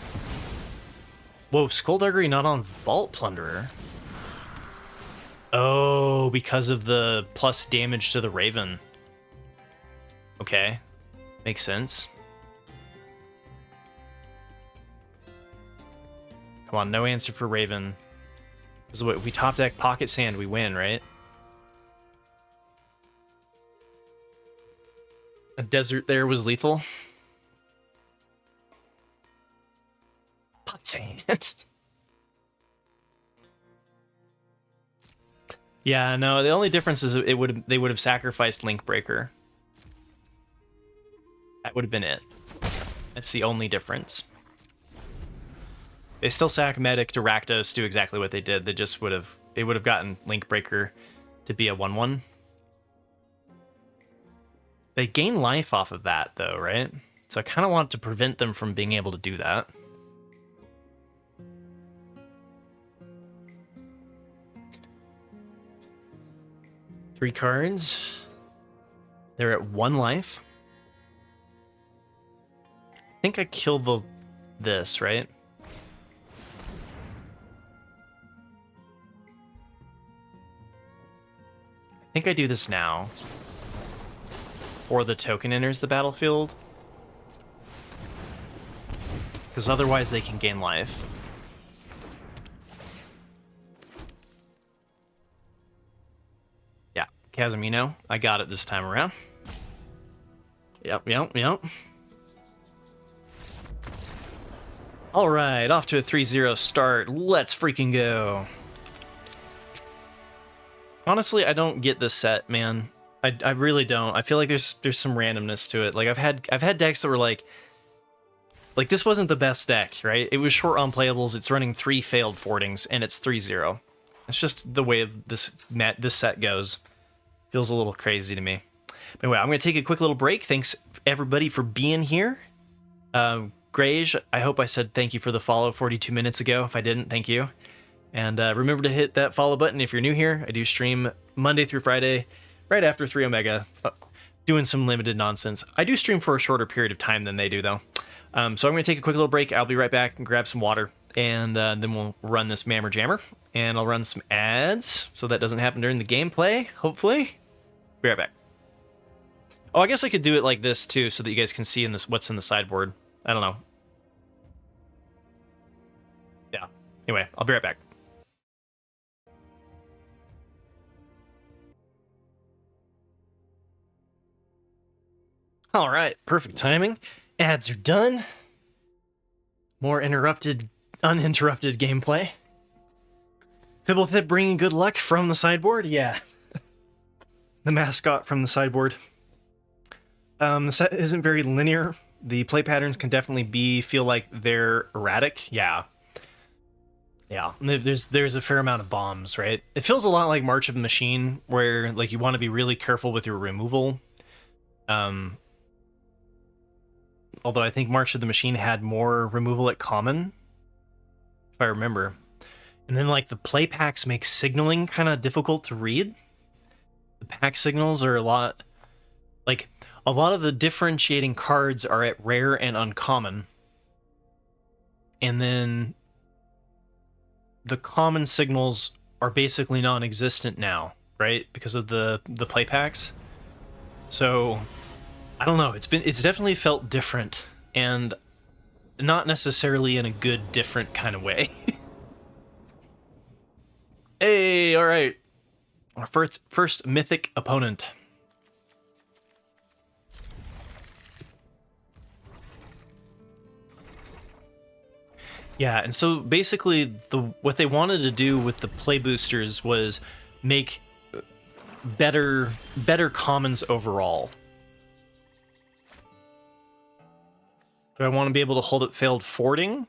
Whoa, Skullduggery not on Vault Plunderer. Oh, because of the plus damage to the Raven. Okay, makes sense. Come on, no answer for Raven. This is what if we top deck Pocket Sand, we win, right? A desert there was lethal. Pocket Sand. Yeah, no, the only difference is they would have sacrificed Link Breaker. That would have been it. That's the only difference. They still sack Medic to Rakdos, do exactly what they did. They just would have gotten Link Breaker to be a 1/1. They gain life off of that though, right? So I kind of want to prevent them from being able to do that. Three cards. They're at 1 life. I think I killed this, right? I think I do this now. Or the token enters the battlefield. Because otherwise they can gain life. Yeah, Casemino, I got it this time around. Yep. Alright, off to a 3-0 start. Let's freaking go. Honestly, I don't get this set, man. I really don't. I feel like there's some randomness to it. Like I've had decks that were like this wasn't the best deck, right? It was short on playables. It's running 3 failed fordings and it's 3-0. It's just the way this set goes. Feels a little crazy to me. But anyway, I'm going to take a quick little break. Thanks everybody for being here. Grage, I hope I said thank you for the follow 42 minutes ago. If I didn't, thank you. And remember to hit that follow button if you're new here. I do stream Monday through Friday, right after 3 Omega, doing some limited nonsense. I do stream for a shorter period of time than they do, though. So I'm going to take a quick little break. I'll be right back and grab some water, and then we'll run this Mammer Jammer, and I'll run some ads so that doesn't happen during the gameplay, hopefully. Be right back. Oh, I guess I could do it like this, too, so that you guys can see what's in the sideboard. I don't know. Yeah. Anyway, I'll be right back. All right, perfect timing. Ads are done. More uninterrupted gameplay. Fibblethip bringing good luck from the sideboard? Yeah. The mascot from the sideboard. The set isn't very linear. The play patterns can definitely feel like they're erratic. Yeah. Yeah, there's a fair amount of bombs, right? It feels a lot like March of the Machine, where like you want to be really careful with your removal. Although I think March of the Machine had more removal at common, if I remember. And then like the play packs make signaling kind of difficult to read. The pack signals are a lot of the differentiating cards are at rare and uncommon. And then the common signals are basically non-existent now, right? Because of the play packs. So I don't know. It's definitely felt different, and not necessarily in a good, different kind of way. Hey, all right. Our first mythic opponent. Yeah, and so basically what they wanted to do with the play boosters was make better commons overall. Do I want to be able to hold up failed fording,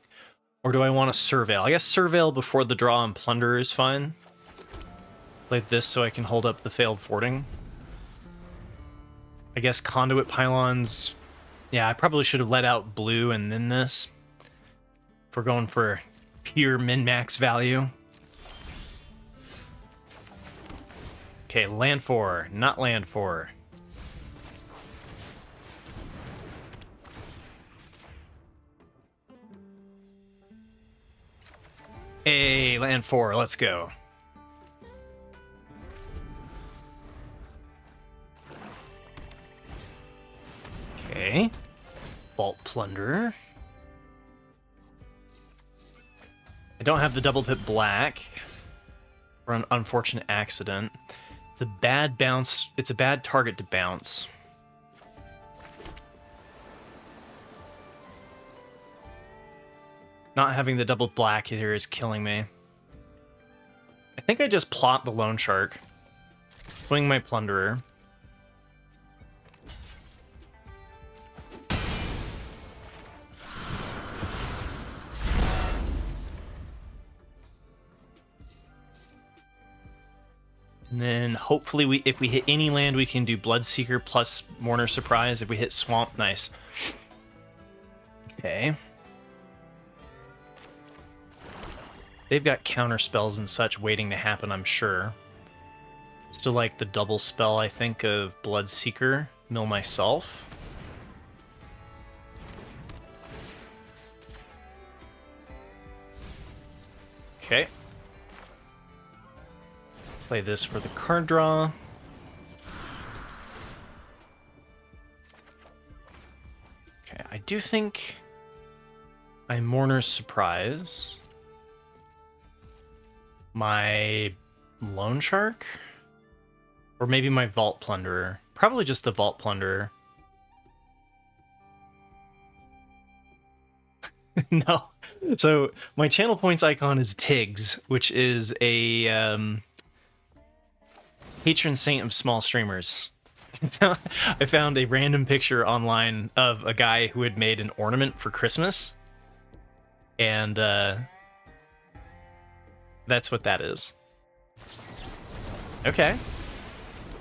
or do I want to surveil? I guess surveil before the draw and plunder is fine. Like this so I can hold up the failed fording. I guess conduit pylons. Yeah, I probably should have let out blue and then this. If we're going for pure min-max value. Okay, land 4, not land 4. Hey, land 4, let's go. Okay. Vault Plunder. I don't have the double pip black for an unfortunate accident. It's a bad bounce. It's a bad target to bounce. Not having the double black here is killing me. I think I just plot the Loan Shark. Swing my Plunderer. And then hopefully if we hit any land, we can do Bloodseeker plus Mourner Surprise. If we hit Swamp, nice. Okay. They've got counter spells and such waiting to happen, I'm sure. Still like the double spell, I think, of Bloodseeker. Mill myself. Okay. Play this for the card draw. Okay, I do think I Mourner's Surprise. My Loan Shark? Or maybe my Vault Plunderer. Probably just the Vault Plunderer. No. So, my channel points icon is Tiggs, which is a patron saint of small streamers. I found a random picture online of a guy who had made an ornament for Christmas. And that's what that is. Okay.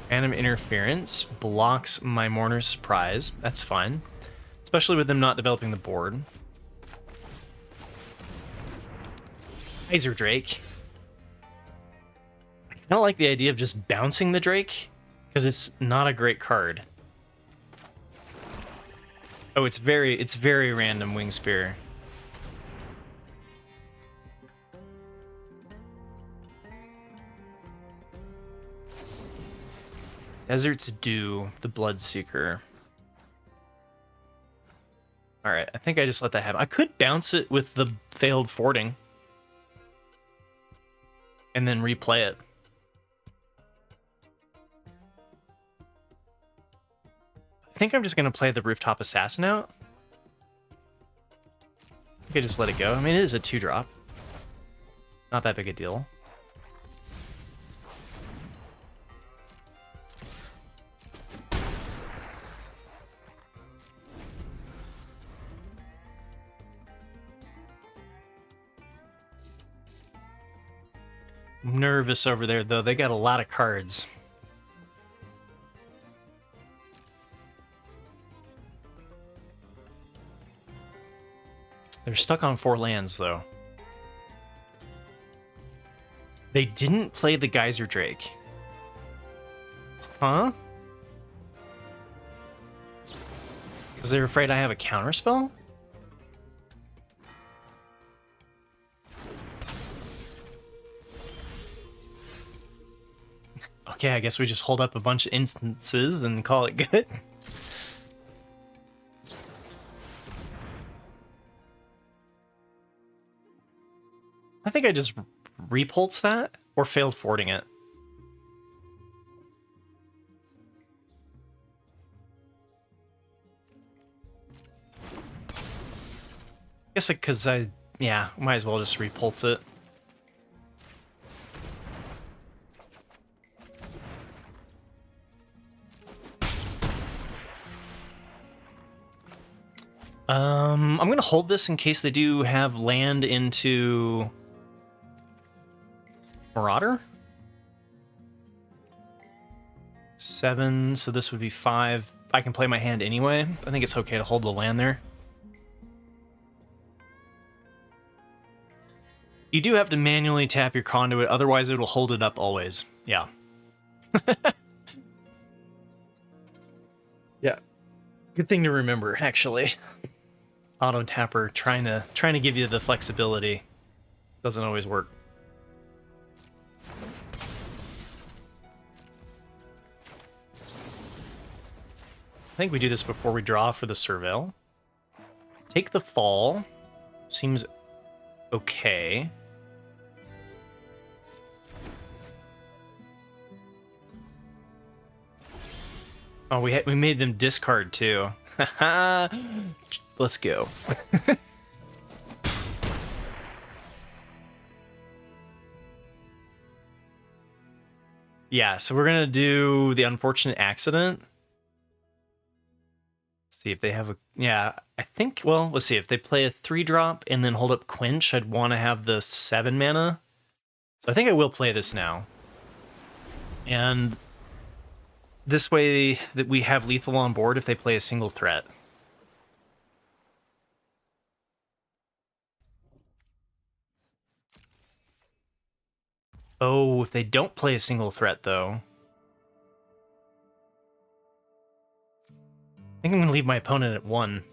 Random Interference blocks my Mourner's Surprise. That's fine. Especially with them not developing the board. Geyser Drake. I don't like the idea of just bouncing the Drake, because it's not a great card. Oh, it's very random, Wing Spear. Desert's Dew, the Bloodseeker. Alright, I think I just let that happen. I could bounce it with the failed fording. And then replay it. I think I'm just going to play the Rooftop Assassin out. I think I just let it go. I mean, it is a 2-drop. Not that big a deal. I'm nervous over there, though. They got a lot of cards. They're stuck on 4 lands, though. They didn't play the Geyser Drake. Huh? Because they're afraid I have a counterspell? Okay, I guess we just hold up a bunch of instances and call it good. I think I just repulse that or failed fording it. I guess because Yeah, might as well just repulse it. I'm gonna hold this in case they do have land into Marauder. 7, so this would be 5. I can play my hand anyway. I think it's okay to hold the land there. You do have to manually tap your conduit, otherwise it will hold it up always. Yeah. Yeah. Good thing to remember, actually. Auto tapper trying to give you the flexibility doesn't always work. I think we do this before we draw for the Surveil. Take the fall. Seems okay. Oh, we made them discard too. Let's go. Yeah, so we're gonna do the unfortunate accident. See if they have a... Yeah, I think... Well, let's see. If they play a 3-drop and then hold up Quench, I'd want to have the 7 mana. So I think I will play this now. And this way that we have lethal on board if they play a single threat. Oh, if they don't play a single threat, though... I think I'm going to leave my opponent at 1.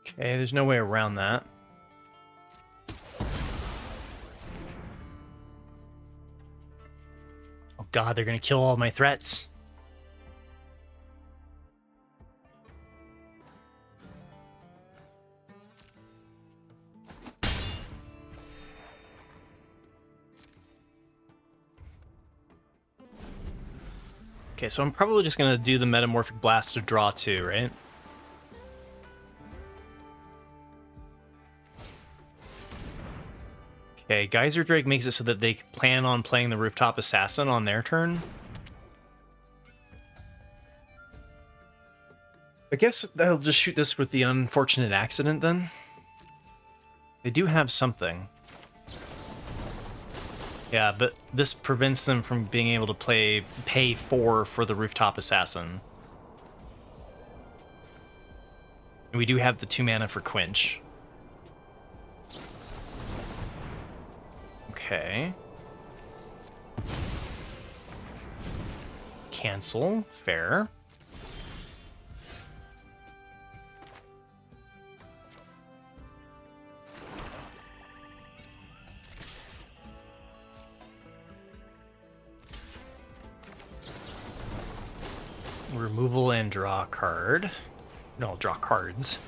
Okay, there's no way around that. Oh god, they're going to kill all my threats. Okay, so I'm probably just going to do the Metamorphic Blast to draw 2, right? Okay, Geyser Drake makes it so that they plan on playing the Rooftop Assassin on their turn. I guess they'll just shoot this with the unfortunate accident then. They do have something. Yeah, but this prevents them from being able to pay 4 for the Rooftop Assassin. And we do have the 2 mana for Quench. Okay. Cancel. Fair. Removal and draw a card. No, draw cards.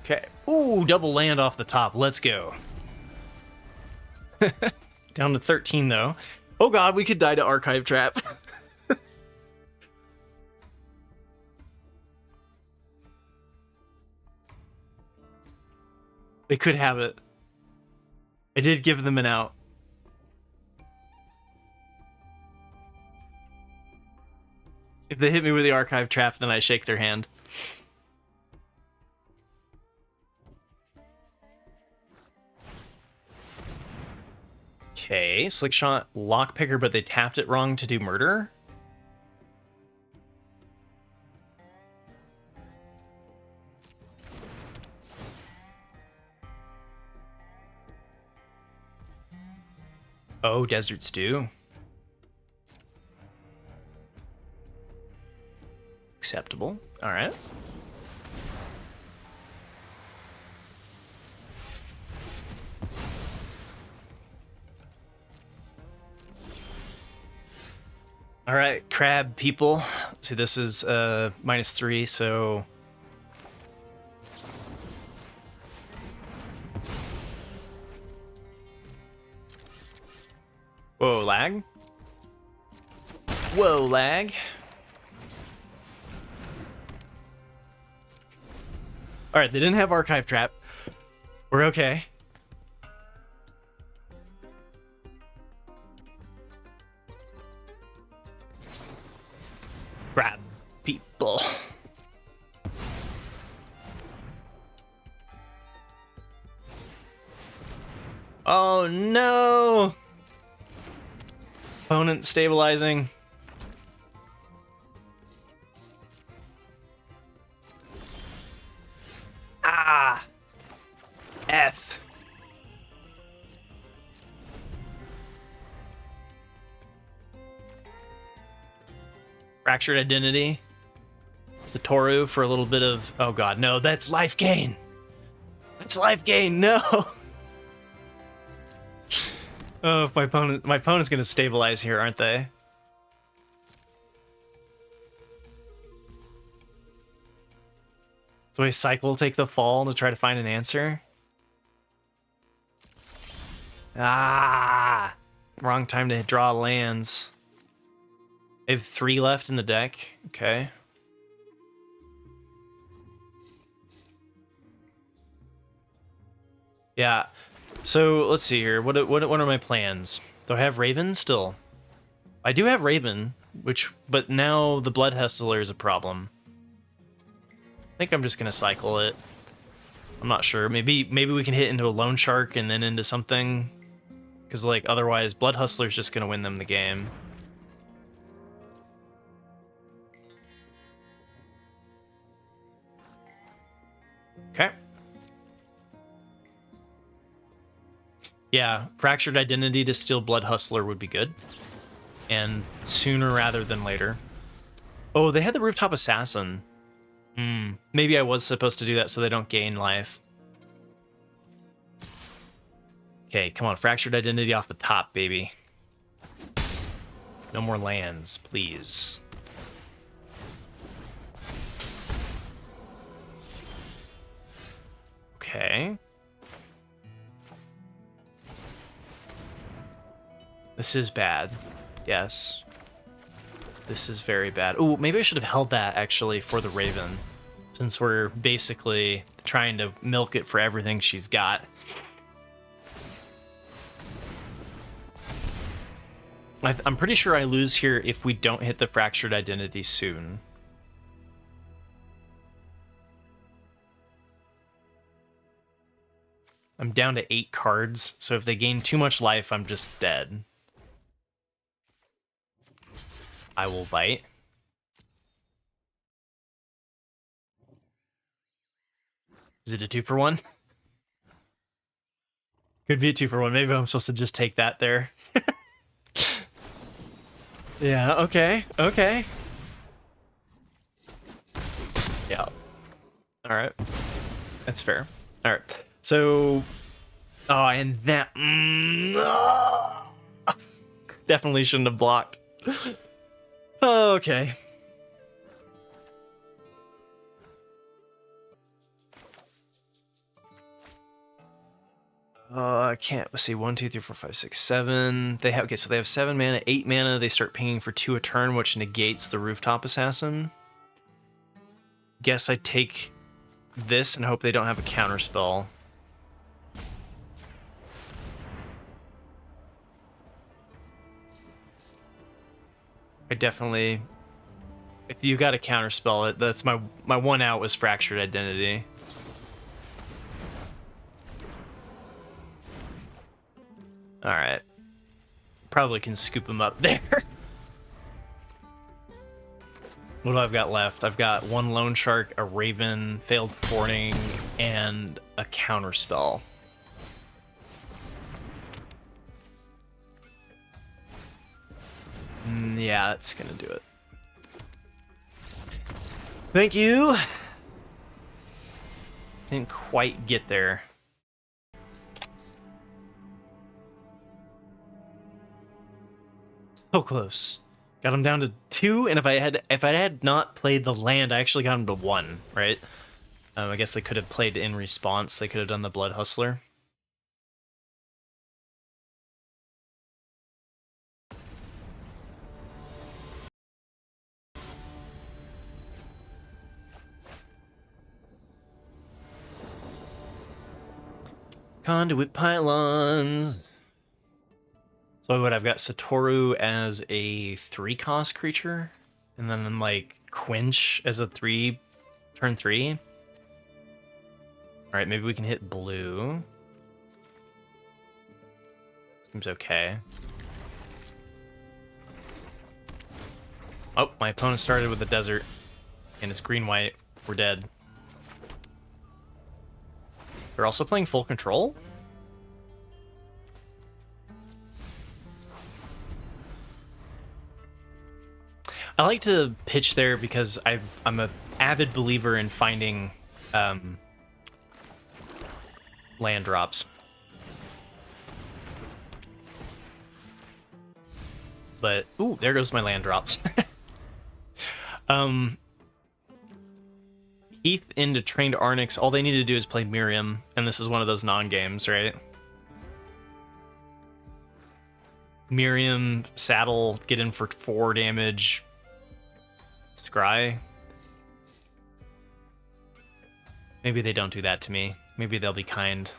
Okay. Ooh, double land off the top. Let's go. Down to 13, though. Oh god, we could die to Archive Trap. They could have it. I did give them an out. If they hit me with the Archive Trap, then I shake their hand. Okay, Slickshot Lockpicker, but they tapped it wrong to do murder. Oh, Desert Stew. Acceptable. All right. All right, crab people. See, this is -3, so whoa, lag. Whoa, lag. All right, they didn't have archive trap. We're okay. Grab people. Oh no! Opponent stabilizing. Ah! F. Fractured identity. It's the Toru for a little bit of... Oh god, no, that's life gain! That's life gain, no! Oh, my opponent's gonna stabilize here, aren't they? Do I cycle, take the fall to try to find an answer? Ah! Wrong time to draw lands. I have 3 left in the deck. Okay. Yeah. So let's see here. What are my plans? Do I have Raven still? I do have Raven, but now the Blood Hustler is a problem. I think I'm just gonna cycle it. I'm not sure. Maybe we can hit into a Loan Shark and then into something, because like otherwise Blood Hustler's just gonna win them the game. Okay. Yeah, Fractured Identity to steal Blood Hustler would be good. And sooner rather than later. Oh, they had the Rooftop Assassin. Maybe I was supposed to do that so they don't gain life. Okay, come on, Fractured Identity off the top, baby. No more lands, please. Okay. This is bad. Yes. This is very bad. Oh, maybe I should have held that, actually, for the Raven. Since we're basically trying to milk it for everything she's got. I'm pretty sure I lose here if we don't hit the Fractured Identity soon. I'm down to 8 cards, so if they gain too much life, I'm just dead. I will bite. Is it a 2-for-1? Could be a 2-for-1. Maybe I'm supposed to just take that there. Yeah, okay, okay. Yeah. Alright. That's fair. Alright. So... Oh, and that... Definitely shouldn't have blocked. Okay. I can't. Let's see. 1, 2, 3, 4, 5, 6, 7. They have okay. So they have 7 mana, 8 mana. They start pinging for 2 a turn, which negates the Rooftop Assassin. Guess I take this and hope they don't have a counter spell. I definitely. If you got a counter spell, that's my one out was Fractured Identity. All right. Probably can scoop him up there. What do I've got left? I've got 1 Loan Shark, a Raven, Failed Forning, and a counter spell. Yeah, that's gonna do it. Thank you. Didn't quite get there. So close. Got him down to 2, and if I had not played the land, I actually got him to 1, right? I guess they could have played in response. They could have done the Blood Hustler. Conduit Pylons. So what, I've got Satoru as a 3-cost creature, and then like Quench as a turn 3. All right, maybe we can hit blue. Seems okay. Oh, my opponent started with the desert, and it's green-white. We're dead. They're also playing full control? I like to pitch there because I'm an avid believer in finding land drops. But, ooh, there goes my land drops. Heath into Trained Arnix, all they need to do is play Miriam, and this is one of those non-games, right? Miriam, Saddle, get in for 4 damage. Scry. Maybe they don't do that to me. Maybe they'll be kind.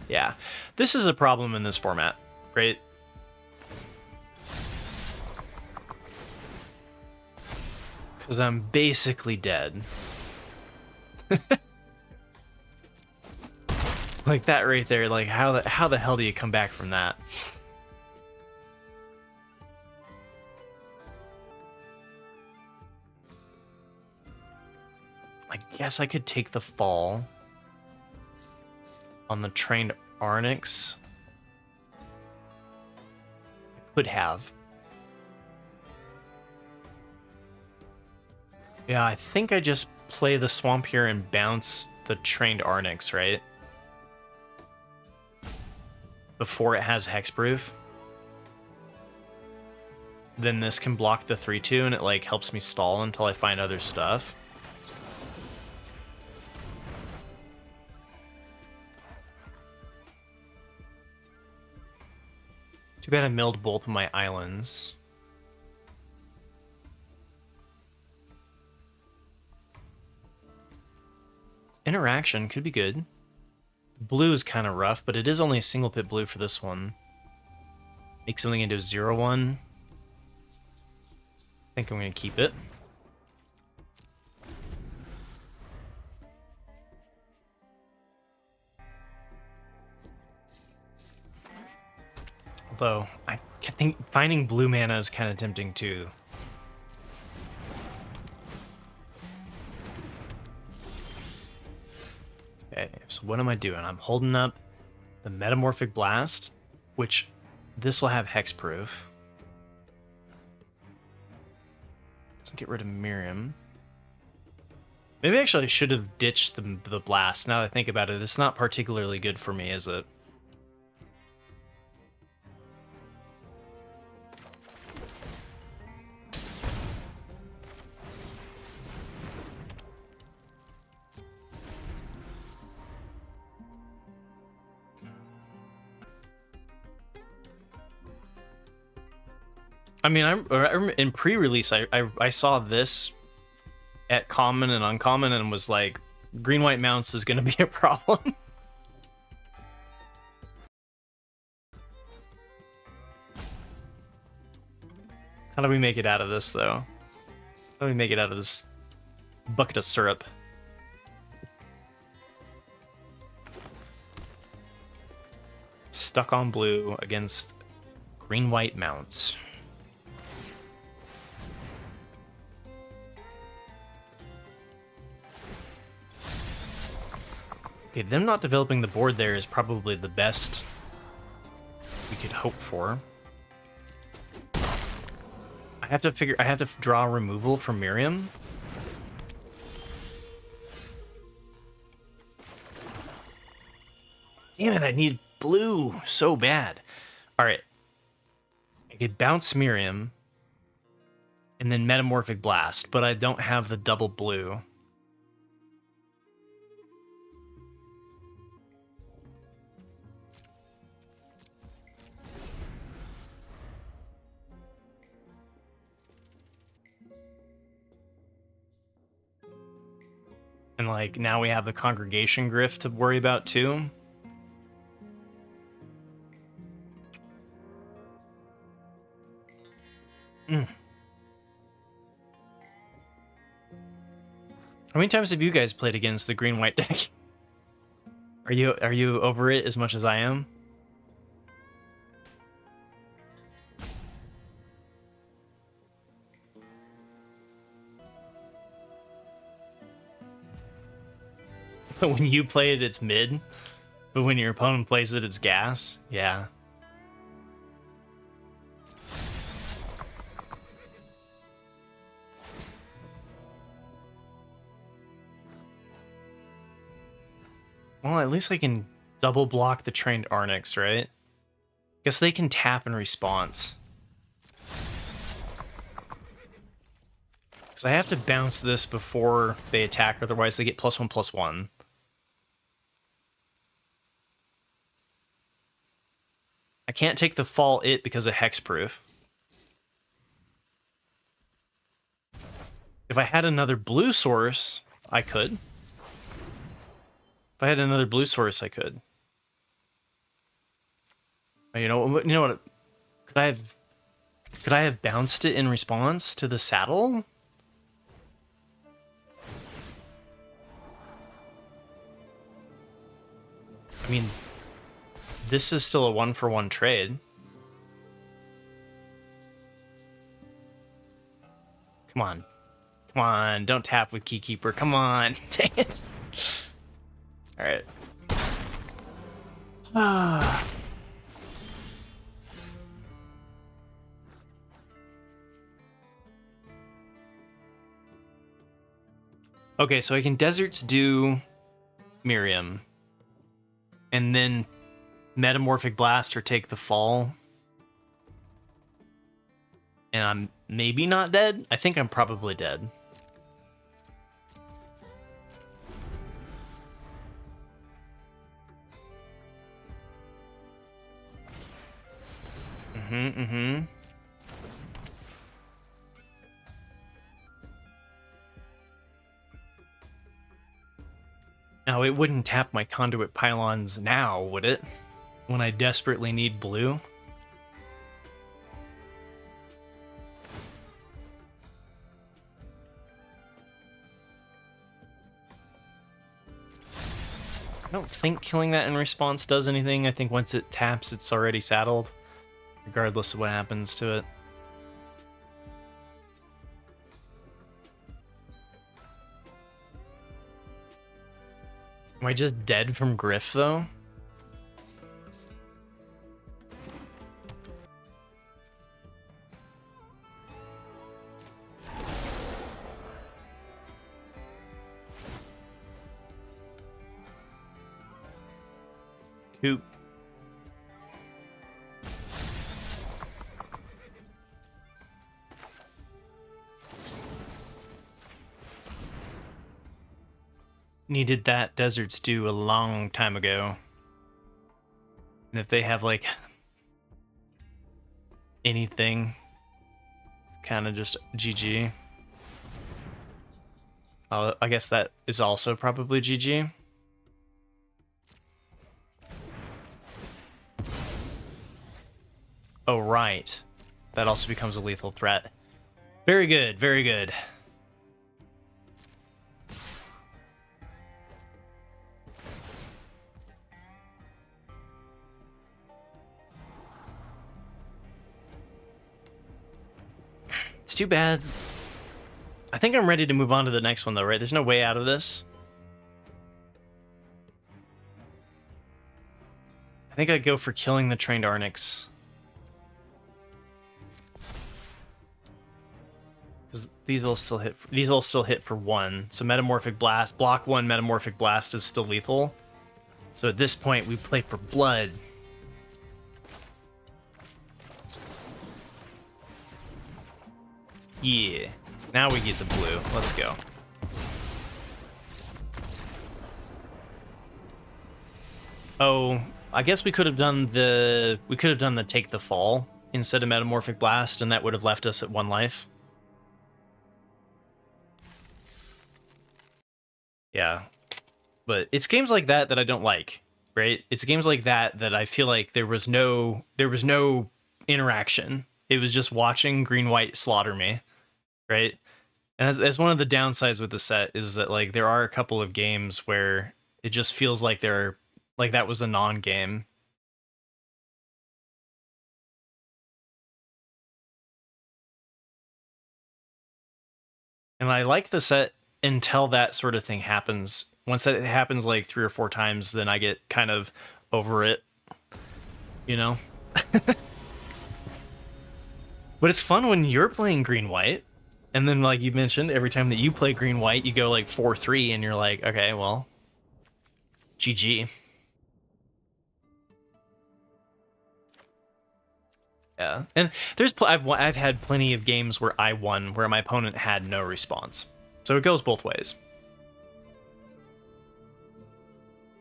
Yeah, this is a problem in this format, right? Because I'm basically dead. Like that right there, like how the hell do you come back from that? I guess I could take the fall on the Trained Arnix. I could have. Yeah, I think I just play the Swamp here and bounce the Trained Arnix, right? Before it has Hexproof. Then this can block the 3/2 and it like helps me stall until I find other stuff. Too bad I milled both of my islands. Interaction could be good. Blue is kind of rough, but it is only a single pit blue for this one. Make something into a 0/1. I think I'm going to keep it. Although, I think finding blue mana is kind of tempting too. Okay, so what am I doing? I'm holding up the Metamorphic Blast, which this will have Hexproof. Doesn't get rid of Miriam. Maybe actually I should have ditched the Blast. Now that I think about it, it's not particularly good for me, is it? I mean, in pre-release, I saw this at common and uncommon and was like, green-white mounts is going to be a problem. How do we make it out of this, though? How do we make it out of this bucket of syrup? Stuck on blue against green-white mounts. Okay, them not developing the board there is probably the best we could hope for. I have to draw removal from Miriam. Damn it, I need blue so bad. Alright. I could bounce Miriam and then Metamorphic Blast, but I don't have the double blue. And like now we have the Congregation Grift to worry about too. How many times have you guys played against the green-white deck? Are you over it as much as I am? But when you play it, it's mid. But when your opponent plays it, it's gas. Yeah. Well, at least I can double block the trained Arnix, right? Guess they can tap in response. Because I have to bounce this before they attack, otherwise they get +1/+1. I can't take the fall it because of hexproof. If I had another blue source, I could. If I had another blue source, I could. You know what? Could I have bounced it in response to the saddle? I mean, this is still a 1-for-1 trade. Come on. Come on, don't tap with Keykeeper. Come on. Dang it. Alright. Okay, so I can Deserts do Miriam. And then Metamorphic Blast or take the fall. And I'm maybe not dead? I think I'm probably dead. Now, it wouldn't tap my Conduit Pylons now, would it? When I desperately need blue? I don't think killing that in response does anything. I think once it taps, it's already saddled, regardless of what happens to it. Am I just dead from Griff, though? Coop. Needed that Desert Stew a long time ago. And if they have, like, anything, it's kind of just GG. I guess that is also probably GG. Oh, right. That also becomes a lethal threat. Very good, very good. It's too bad. I think I'm ready to move on to the next one, though, right? There's no way out of this. I think I'd go for killing the trained Arnix. Because these will still hit. These will still hit for 1. So Metamorphic Blast, block 1. Metamorphic Blast is still lethal. So at this point, we play for blood. Yeah. Now we get the blue. Let's go. Oh, I guess we could have done the take the fall instead of Metamorphic Blast, and that would have left us at 1 life. Yeah. But it's games like that that I don't like, right? It's games like that that I feel like there was no interaction. It was just watching green-white slaughter me, right? And as one of the downsides with the set is that like there are a couple of games where it just feels like that was a non-game. And I like the set until that sort of thing happens. Once that happens like 3 or 4 times, then I get kind of over it, you know? But it's fun when you're playing green-white. And then, like you mentioned, every time that you play green-white, you go like 4-3, and you're like, okay, well, GG. Yeah, and I've had plenty of games where I won, where my opponent had no response. So it goes both ways.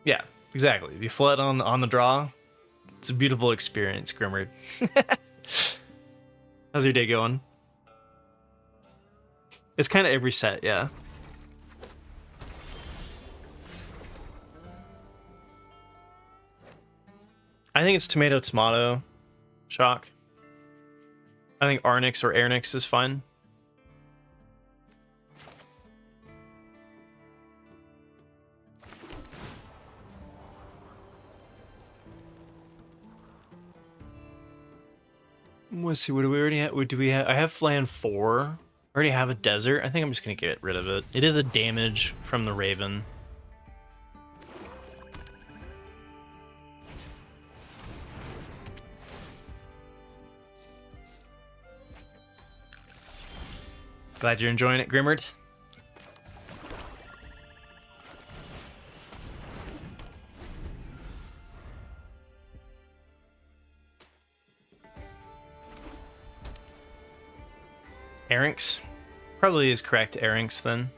Yeah, exactly. If you flood on the draw, it's a beautiful experience, Grimward. How's your day going? It's kind of every set, yeah. I think it's tomato shock. I think Arnix or Airnix is fine. Let's see, what do we already have? What do we have? I have land 4. I already have a desert. I think I'm just gonna get rid of it. It is a damage from the Raven. Glad you're enjoying it, Grimmard. Arinx. Probably is correct, Arinx, then.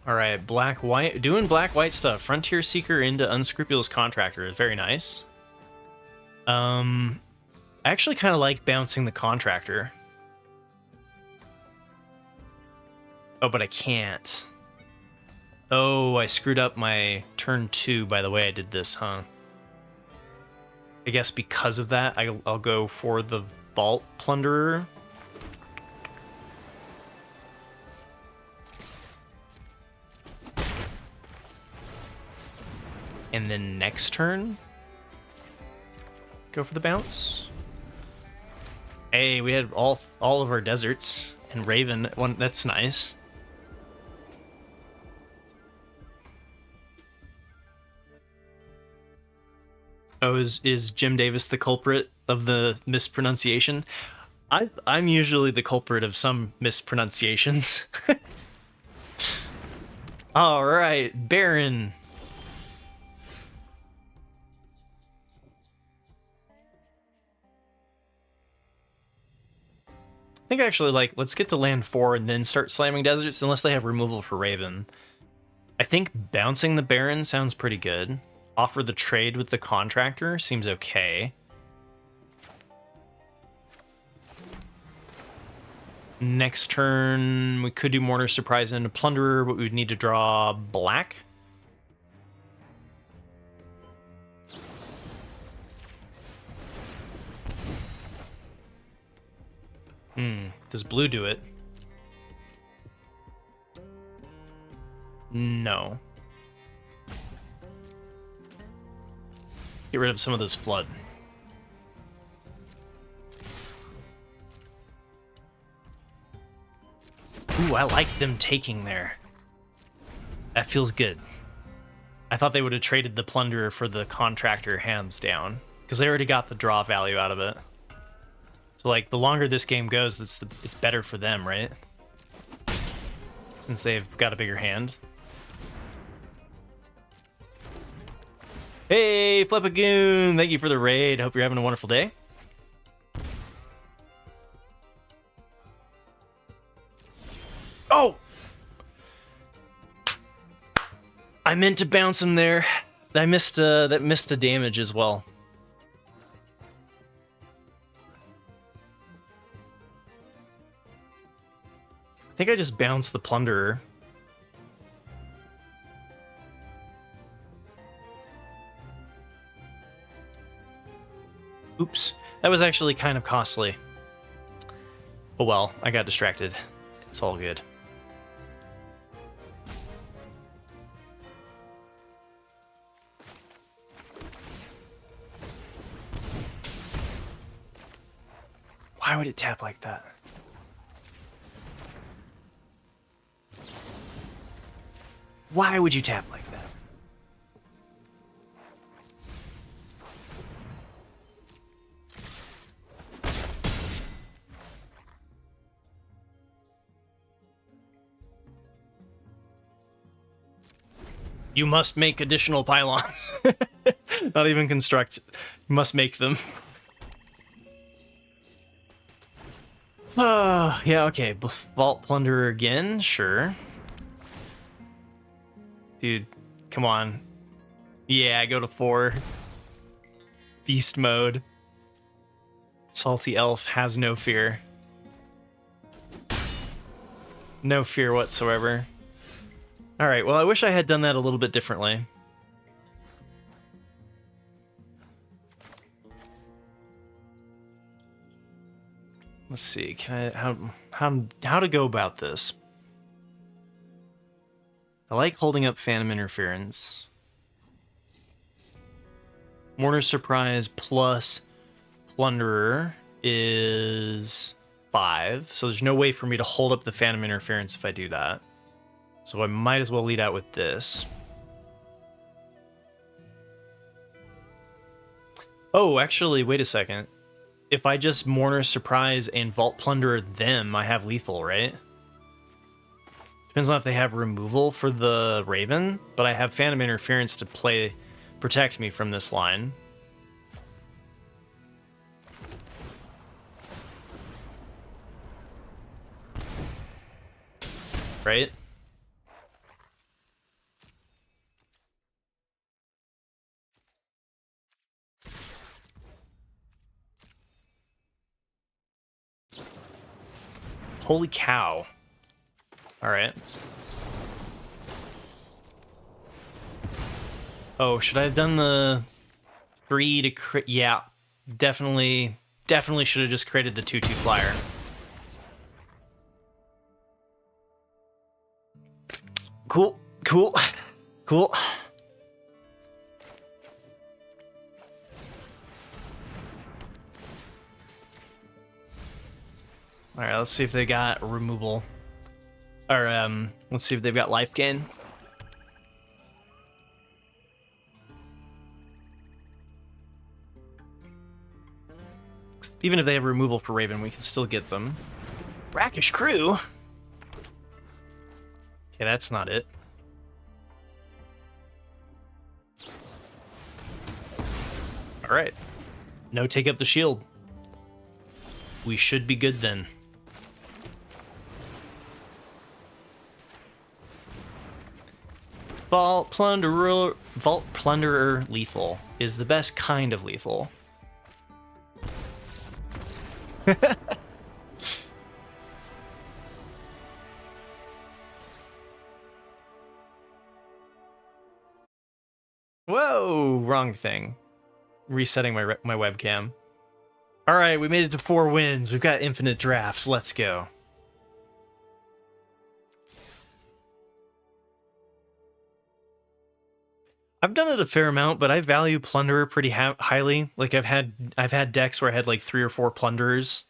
Alright, black-white. Doing black-white stuff. Frontier Seeker into Unscrupulous Contractor is very nice. I actually kind of like bouncing the Contractor. Oh, but I can't. Oh, I screwed up my turn 2 by the way I did this, huh? I guess because of that, I'll go for the Vault Plunderer. And then next turn, go for the bounce. Hey, we had all of our deserts and Raven. One, that's nice. Oh, is Jim Davis the culprit of the mispronunciation? I'm usually the culprit of some mispronunciations. All right, Baron. I think actually, like, let's get the land 4 and then start slamming deserts, unless they have removal for Raven. I think bouncing the Baron sounds pretty good. Offer the trade with the Contractor seems okay. Next turn, we could do Mourner Surprise into Plunderer, but we would need to draw black. Does blue do it? No. Get rid of some of this flood. Ooh, I like them taking there. That feels good. I thought they would have traded the Plunderer for the Contractor hands down, because they already got the draw value out of it. So, like, the longer this game goes, it's better for them, right? Since they've got a bigger hand. Hey, Flipagoon! Thank you for the raid. Hope you're having a wonderful day. Oh! I meant to bounce him there. I missed that missed a damage as well. I think I just bounced the Plunderer. Oops. That was actually kind of costly. Oh well, I got distracted. It's all good. Why would it tap like that? Why would you tap like that? You must make additional pylons. Not even construct. You must make them. Yeah, okay. Vault Plunderer again? Sure. Dude, come on. Yeah, go to 4. Beast mode. Salty Elf has no fear. No fear whatsoever. Alright, well, I wish I had done that a little bit differently. Let's see, can I, how to go about this? I like holding up Phantom Interference. Mourner's Surprise plus Plunderer is 5, so there's no way for me to hold up the Phantom Interference if I do that. So I might as well lead out with this. Oh, actually, wait a second. If I just Mourner's Surprise and Vault Plunderer them, I have lethal, right? Depends on if they have removal for the Raven, but I have Phantom Interference to protect me from this line. Right? Holy cow. Alright. Oh, should I have done the 3 to crit? Yeah, definitely should have just created the 2/2 flyer. Cool. Alright, let's see if they got removal. Or, let's see if they've got life gain. Even if they have removal for Raven, we can still get them. Brackish Crew? Okay, that's not it. Alright. No take up the shield. We should be good then. Vault Plunderer lethal is the best kind of lethal. Whoa, wrong thing. Resetting my webcam. All right, we made it to 4 wins. We've got infinite drafts. Let's go. I've done it a fair amount, but I value Plunderer pretty highly. Like I've had decks where I had like 3 or 4 Plunderers.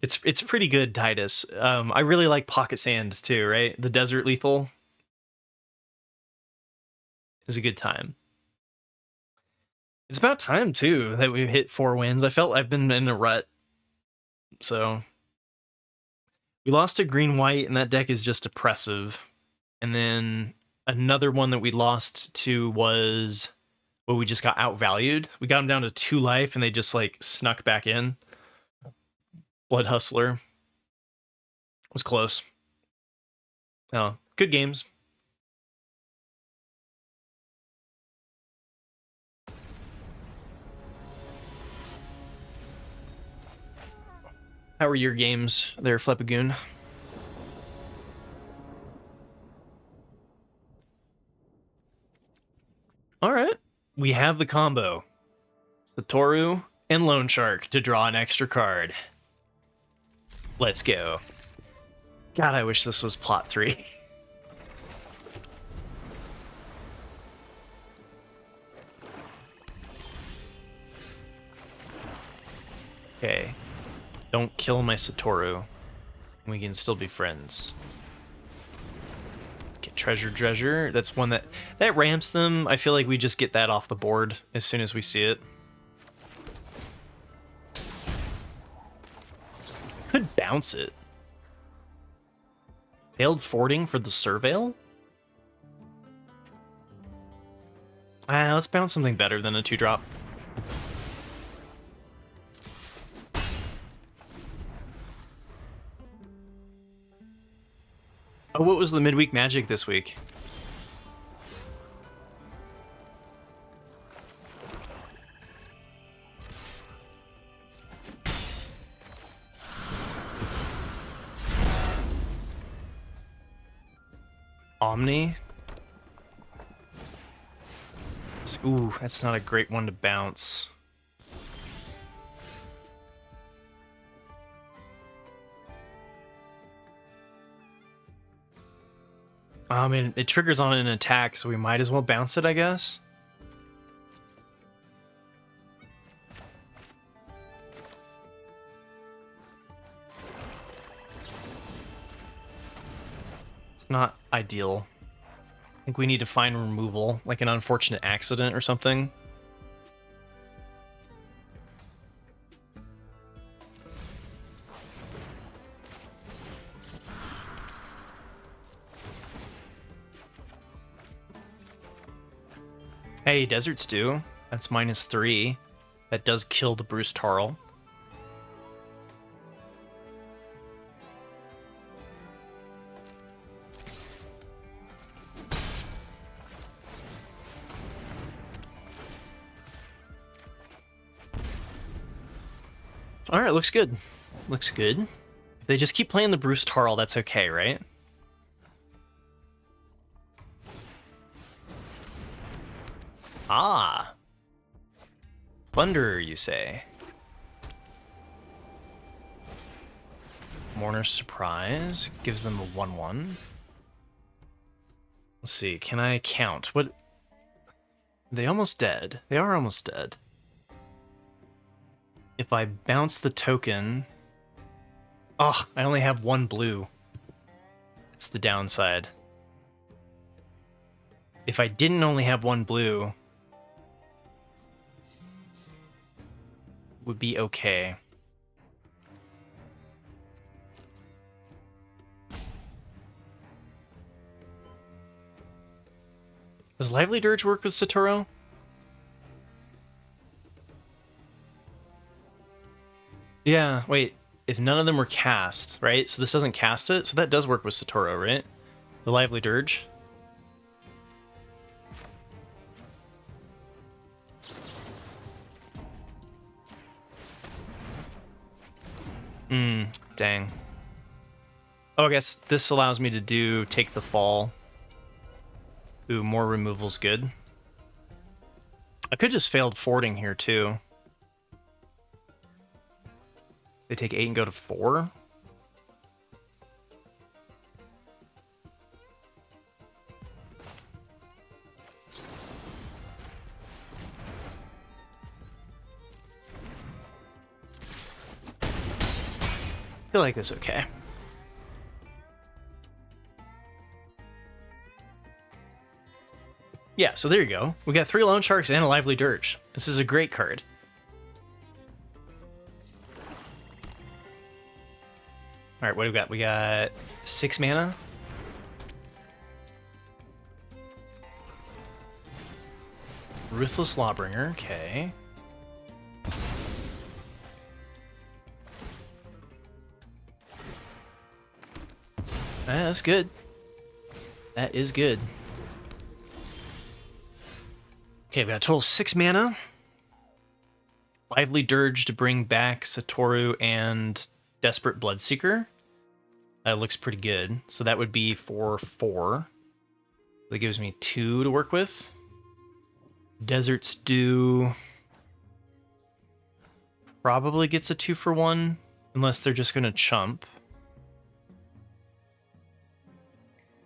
It's pretty good, Titus. I really like Pocket Sand too, right? The Desert Lethal is a good time. It's about time too that we hit 4 wins. I felt I've been in a rut. So We lost to green-white, and that deck is just oppressive. And then another one that we lost to was... Well, we just got outvalued. We got them down to 2 life, and they just, like, snuck back in. Blood Hustler. Was close. Oh, good games. How were your games there, Fleppagoon? All right. We have the combo. Satoru and Loan Shark to draw an extra card. Let's go. God, I wish this was plot 3. Okay. Don't kill my Satoru. We can still be friends. Get treasure. That's one that ramps them. I feel like we just get that off the board as soon as we see it. Could bounce it. Failed forwarding for the Surveil? Let's bounce something better than a 2-drop. Oh, what was the midweek magic this week? Omni? Ooh, that's not a great one to bounce. I mean, it triggers on an attack, so we might as well bounce it, I guess. It's not ideal. I think we need to find removal, like an unfortunate accident or something. Hey, Desert Stew. That's -3. That does kill the Bruce Tarl. Alright, looks good. Looks good. If they just keep playing the Bruce Tarl, that's okay, right? Ah. Plunderer, you say? Mourner's Surprise gives them a 1/1. Let's see, can I count? What? They almost dead. They are almost dead. If I bounce the token... Oh, I only have 1 blue. That's the downside. If I didn't only have 1 blue... would be okay. Does Lively Dirge work with Satoru? Yeah, wait. If none of them were cast, right? So this doesn't cast it? So that does work with Satoru, right? The Lively Dirge? Dang. Oh, I guess this allows me to do Take the Fall. Ooh, more removal's good. I could just failed forwarding here, too. They take 8 and go to 4? I feel like that's okay. Yeah, so there you go. We got 3 Loan Sharks and a Lively Dirge. This is a great card. All right, what do we got? We got 6 mana. Ruthless Lawbringer, okay. That's good. That is good. Okay, we got a total 6 mana. Lively Dirge to bring back Satoru and Desperate Bloodseeker. That looks pretty good. So that would be for 4. That gives me 2 to work with. Desert's Dew probably gets a 2 for 1, unless they're just going to chump.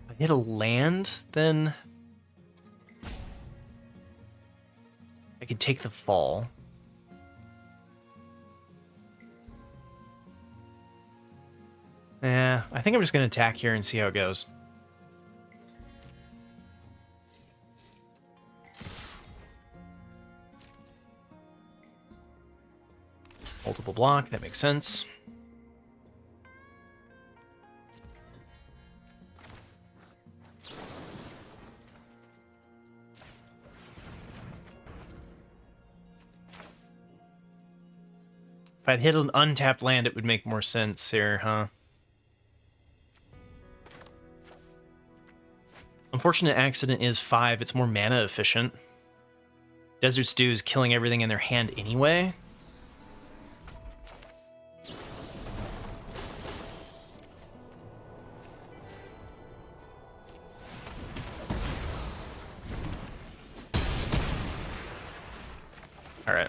If I hit a land, then I could take the fall. I think I'm just going to attack here and see how it goes. Multiple block, that makes sense. If I'd hit an untapped land, it would make more sense here, huh? Unfortunate Accident is 5. It's more mana efficient. Desert Stew is killing everything in their hand anyway. Alright.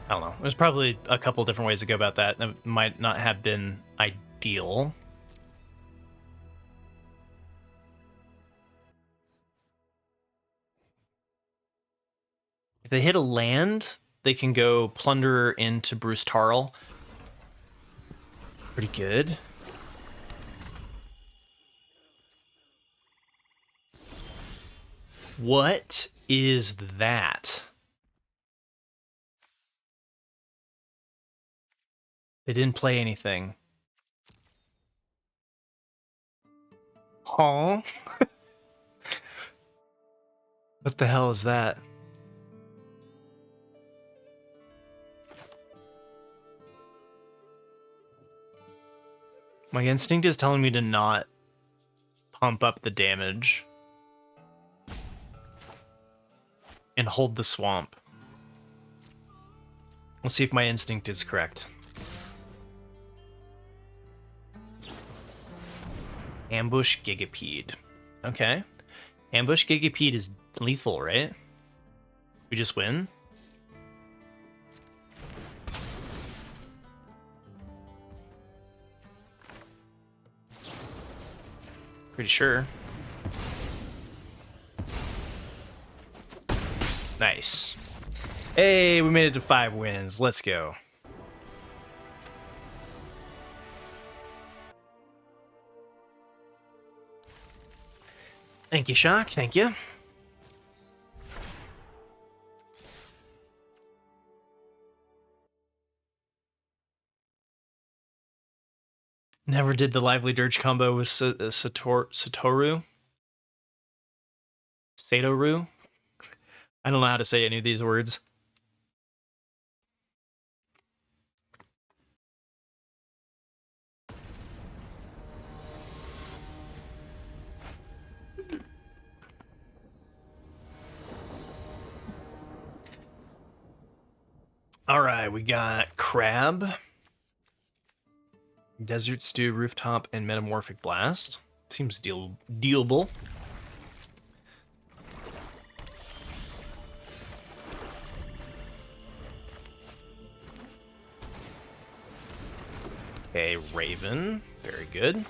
I don't know. There's probably a couple different ways to go about that. That might not have been ideal. If they hit a land, they can go Plunderer into Bruce Tarl. Pretty good. What is that? They didn't play anything. Huh? What the hell is that? My instinct is telling me to not pump up the damage and hold the swamp. We'll see if my instinct is correct. Ambush Gigapede. Okay. Ambush Gigapede is lethal, right? We just win? Pretty sure. Nice. Hey, we made it to 5 wins. Let's go. Thank you, Shock. Thank you. Never did the Lively Dirge combo with Satoru. Satoru. I don't know how to say any of these words. All right, we got Crab, Desert Stew, Rooftop, and Metamorphic Blast. Seems dealable. Okay, Raven. Very good.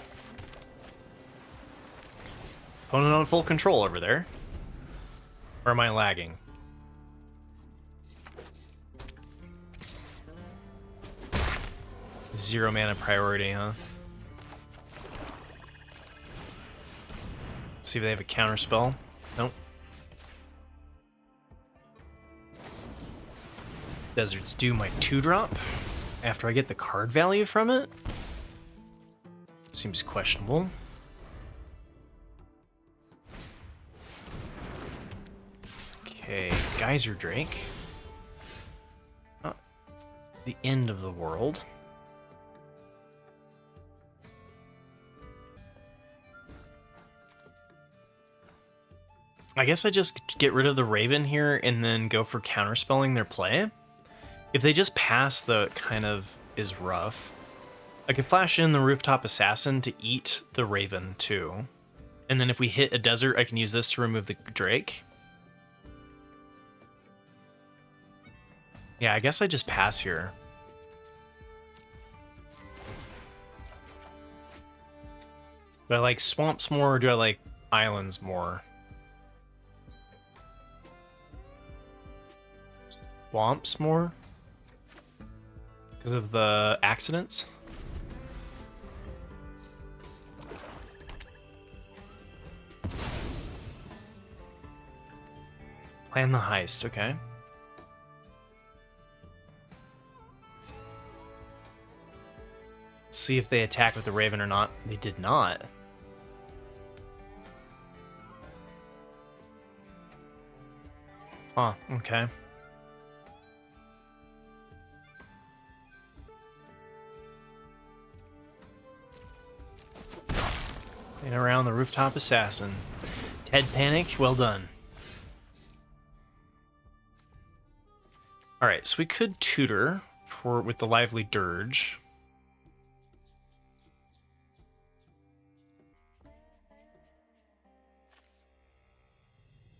Opponent on full control over there. Or am I lagging? Zero mana priority, huh? See if they have a counter spell. Nope. Desert's do my 2-drop. after I get the card value from it? Seems questionable. Okay, Geyser Drake. Oh, the end of the world. I guess I just get rid of the Raven here and then go for counterspelling their play. If they just pass, though, it kind of is rough. I could flash in the Rooftop Assassin to eat the Raven, too. And then if we hit a desert, I can use this to remove the Drake. Yeah, I guess I just pass here. Do I like swamps more, or do I like islands more? Swamps more? Because of the accidents? Plan the heist, okay. Let's see if they attack with the Raven or not. They did not. Huh, okay. Playing around the Rooftop Assassin. Ted Panic, well done. Alright, so we could tutor with the Lively Dirge.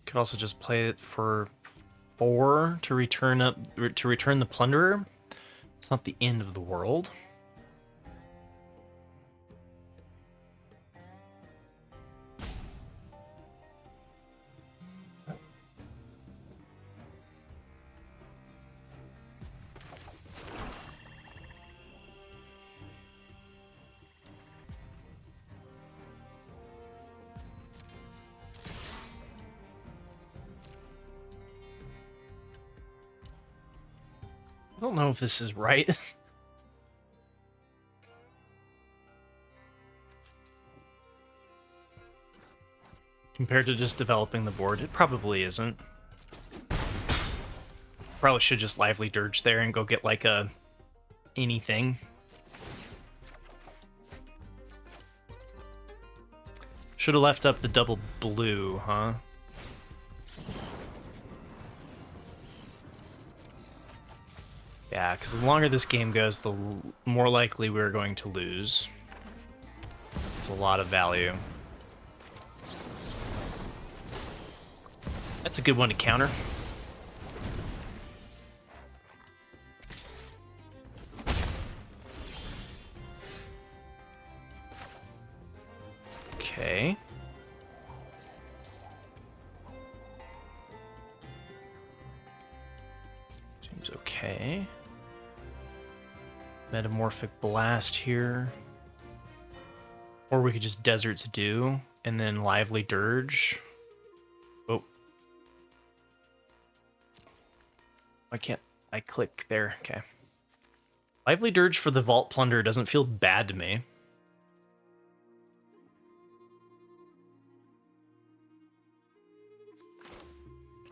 Could also just play it for 4 to return the Plunderer. It's not the end of the world. I don't know if this is right. Compared to just developing the board, it probably isn't. Probably should just Lively Dirge there and go get like a anything. Should have left up the double blue, huh? Yeah, because the longer this game goes, the more likely we're going to lose. It's a lot of value. That's a good one to counter. Okay. Seems okay. Metamorphic Blast here. Or we could just Desert's Dew and then Lively Dirge. Oh. Why can't I click there? Okay. Lively Dirge for the Vault Plunder doesn't feel bad to me.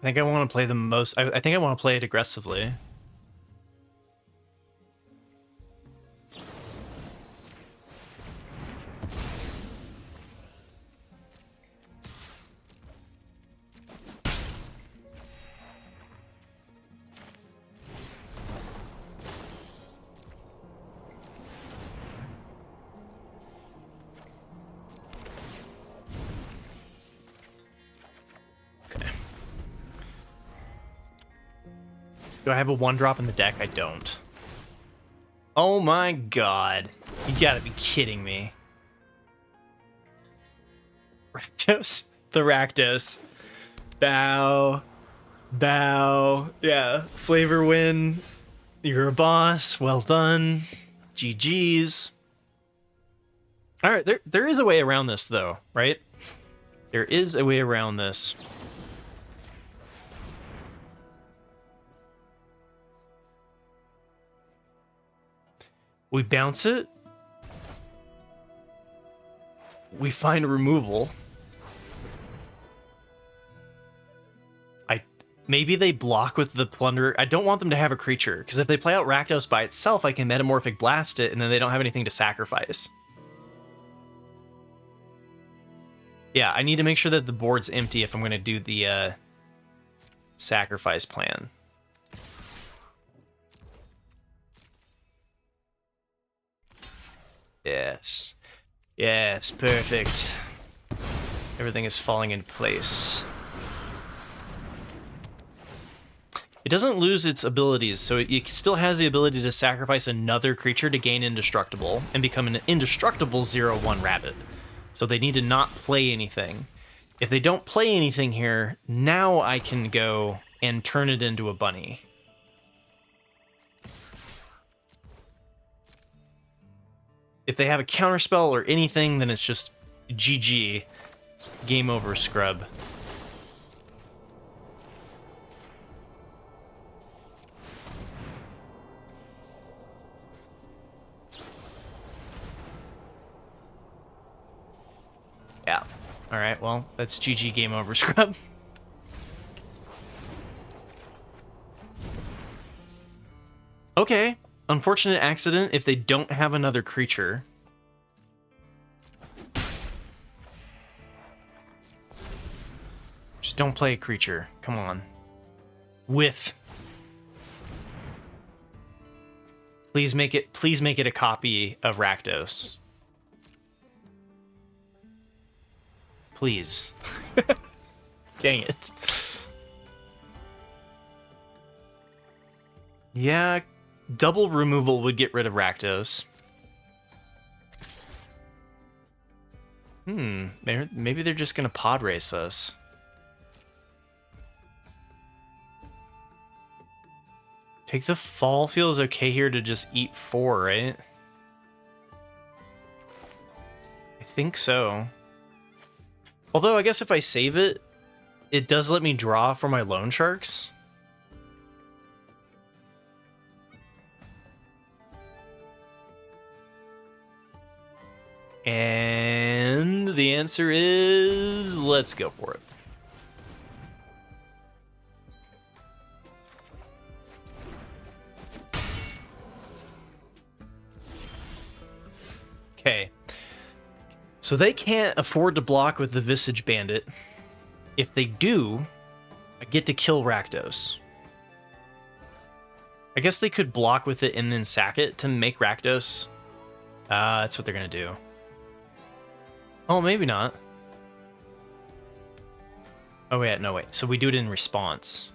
I think I want to play the most... I think I want to play it aggressively. Do I have a 1-drop in the deck? I don't. Oh my god. You gotta be kidding me. Rakdos? The Rakdos. Bow. Bow. Yeah. Flavor win. You're a boss. Well done. GG's. Alright, there is a way around this, though, right? There is a way around this. We bounce it. We find removal. Maybe they block with the Plunderer. I don't want them to have a creature, because if they play out Rakdos by itself, I can Metamorphic Blast it, and then they don't have anything to sacrifice. Yeah, I need to make sure that the board's empty if I'm going to do the sacrifice plan. Yes. Yes, perfect. Everything is falling in place. It doesn't lose its abilities, so it still has the ability to sacrifice another creature to gain Indestructible and become an Indestructible 0/1 rabbit. So they need to not play anything. If they don't play anything here, now I can go and turn it into a bunny. If they have a counterspell or anything, then it's just GG. Game over, scrub. Yeah. Alright, well, that's GG, game over, scrub. Okay. Unfortunate accident if they don't have another creature. Just don't play a creature. Come on. Whiff. Please make it a copy of Rakdos. Please. Dang it. Yeah, double removal would get rid of Rakdos. Maybe they're just gonna pod race us. Take the fall feels okay here to just eat 4, right? I think so. Although, I guess if I save it, it does let me draw for my loan sharks. And the answer is, let's go for it. Okay. So they can't afford to block with the Visage Bandit. If they do, I get to kill Rakdos. I guess they could block with it and then sack it to make Rakdos. That's what they're gonna do. Oh, maybe not. Oh, wait, no, wait. So we do it in response.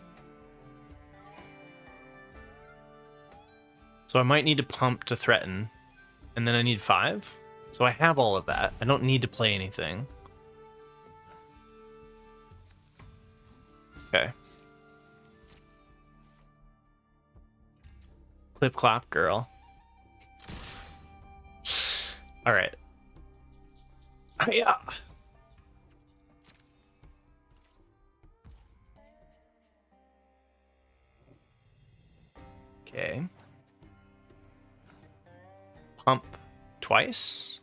So I might need to pump to threaten. And then I need 5. So I have all of that. I don't need to play anything. Okay. Clip clop, girl. All right. Yeah. Okay. Pump twice.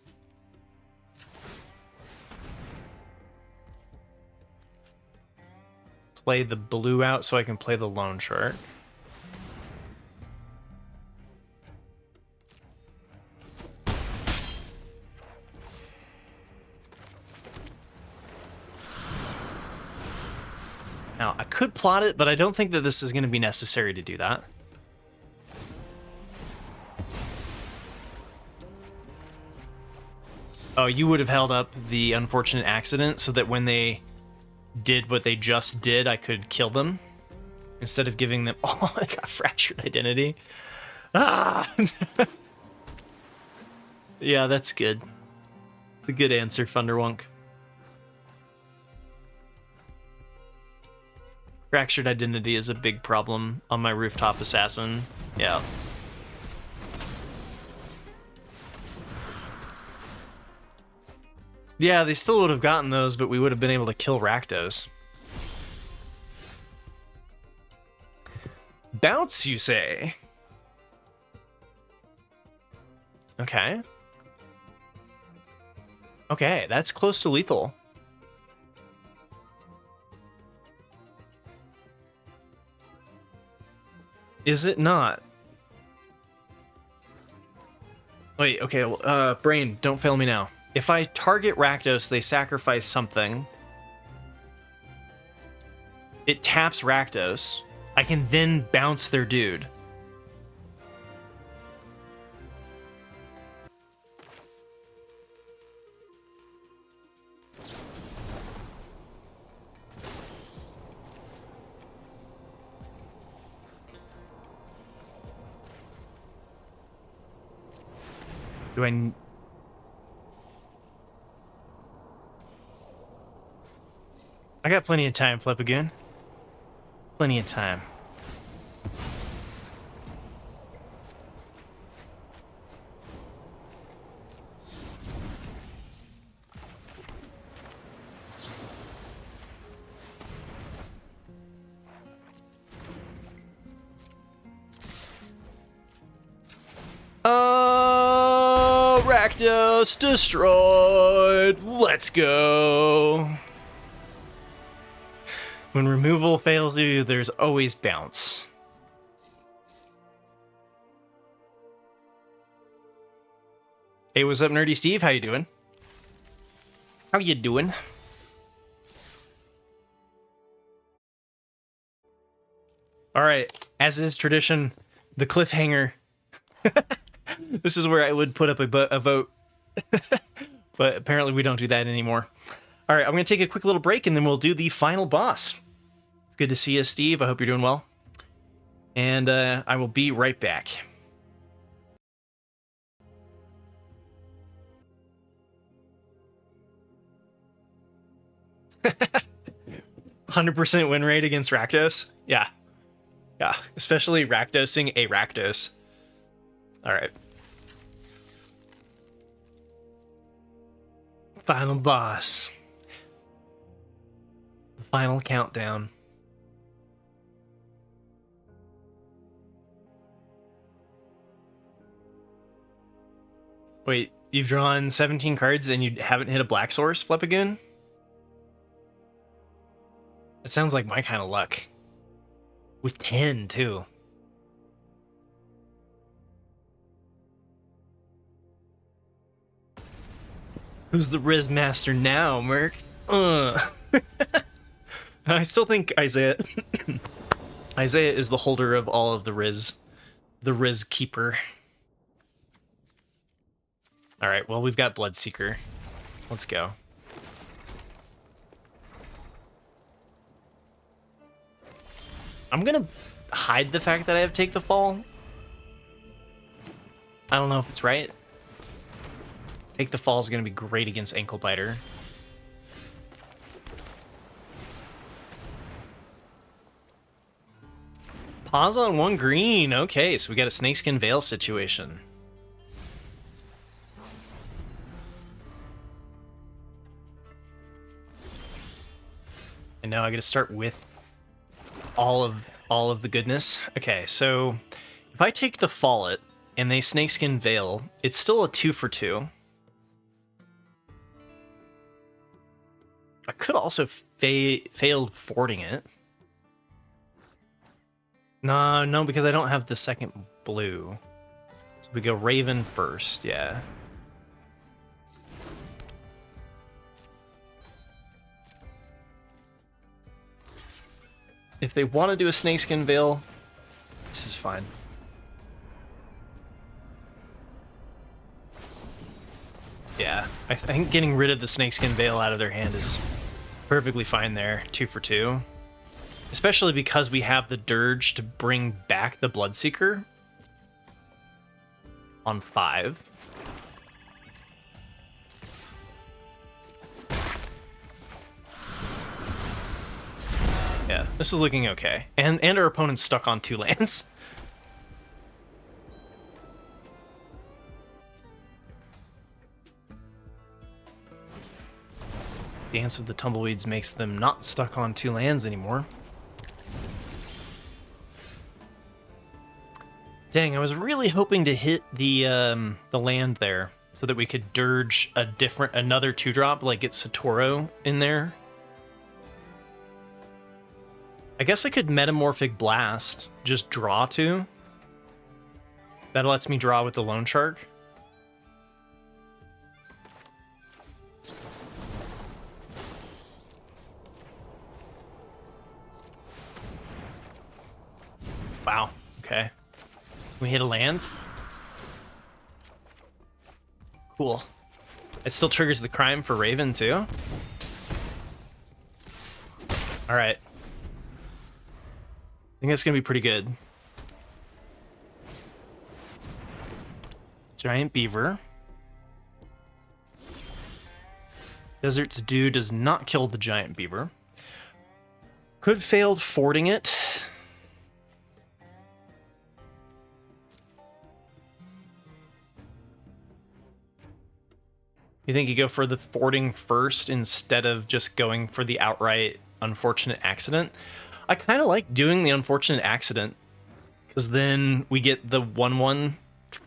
Play the blue out so I can play the loan shark. Now, I could plot it, but I don't think that this is going to be necessary to do that. Oh, you would have held up the unfortunate accident so that when they did what they just did, I could kill them instead of giving them... Oh, I got fractured identity. Ah! Yeah, that's good. It's a good answer, Thunderwunk. Fractured identity is a big problem on my rooftop assassin. Yeah. Yeah, they still would have gotten those, but we would have been able to kill Rakdos. Bounce, you say? Okay. Okay, that's close to lethal. Is it not? Wait, okay, Brain, don't fail me now. If I target Rakdos, they sacrifice something. It taps Rakdos. I can then bounce their dude. Do I... I got plenty of time, Flipagoon. Plenty of time. Rakdos destroyed. Let's go. When removal fails you, there's always bounce. Hey, what's up, Nerdy Steve? How you doing? How you doing? All right, as is tradition, the cliffhanger. This is where I would put up a vote. But apparently we don't do that anymore. All right, I'm going to take a quick little break, and then we'll do the final boss. It's good to see you, Steve. I hope you're doing well. And I will be right back. "100% win rate against Rakdos?" Yeah. Yeah, especially Rakdosing a Rakdos. All right. Final boss. The final countdown. Wait, you've drawn 17 cards and you haven't hit a black source, Flipagoon? That sounds like my kind of luck. With 10, too. Who's the Riz Master now, Merc? I still think Isaiah... Isaiah is the holder of all of the Riz. The Riz Keeper. Alright, well, we've got Bloodseeker. Let's go. I'm gonna hide the fact that I have Take the Fall. I don't know if it's right. Take the Fall is gonna be great against Ankle Biter. Pause on 1 green. Okay, so we got a Snakeskin Veil situation. And now I gotta start with all of the goodness. Okay, so if I take the Fallet and they Snakeskin Veil, it's still a 2 for 2. I could also failed fording it. No, because I don't have the second blue. So we go Raven first, yeah. If they want to do a Snakeskin Veil, this is fine. Yeah, I think getting rid of the Snakeskin Veil out of their hand is perfectly fine there. 2 for 2. Especially because we have the Dirge to bring back the Bloodseeker on 5. Yeah, this is looking okay. And our opponent's stuck on 2 lands. Dance of the Tumbleweeds makes them not stuck on 2 lands anymore. Dang, I was really hoping to hit the land there so that we could dirge another 2-drop, like get Satoro in there. I guess I could Metamorphic Blast, just draw 2. That lets me draw with the Loan Shark. Wow, okay. Can we hit a land? Cool. It still triggers the crime for Raven, too? Alright. I think that's gonna be pretty good. Giant Beaver. Desert's Dew does not kill the Giant Beaver. Could failed fording it. You think you go for the fording first instead of just going for the outright unfortunate accident? I kind of like doing the unfortunate accident, because then we get the 1/1,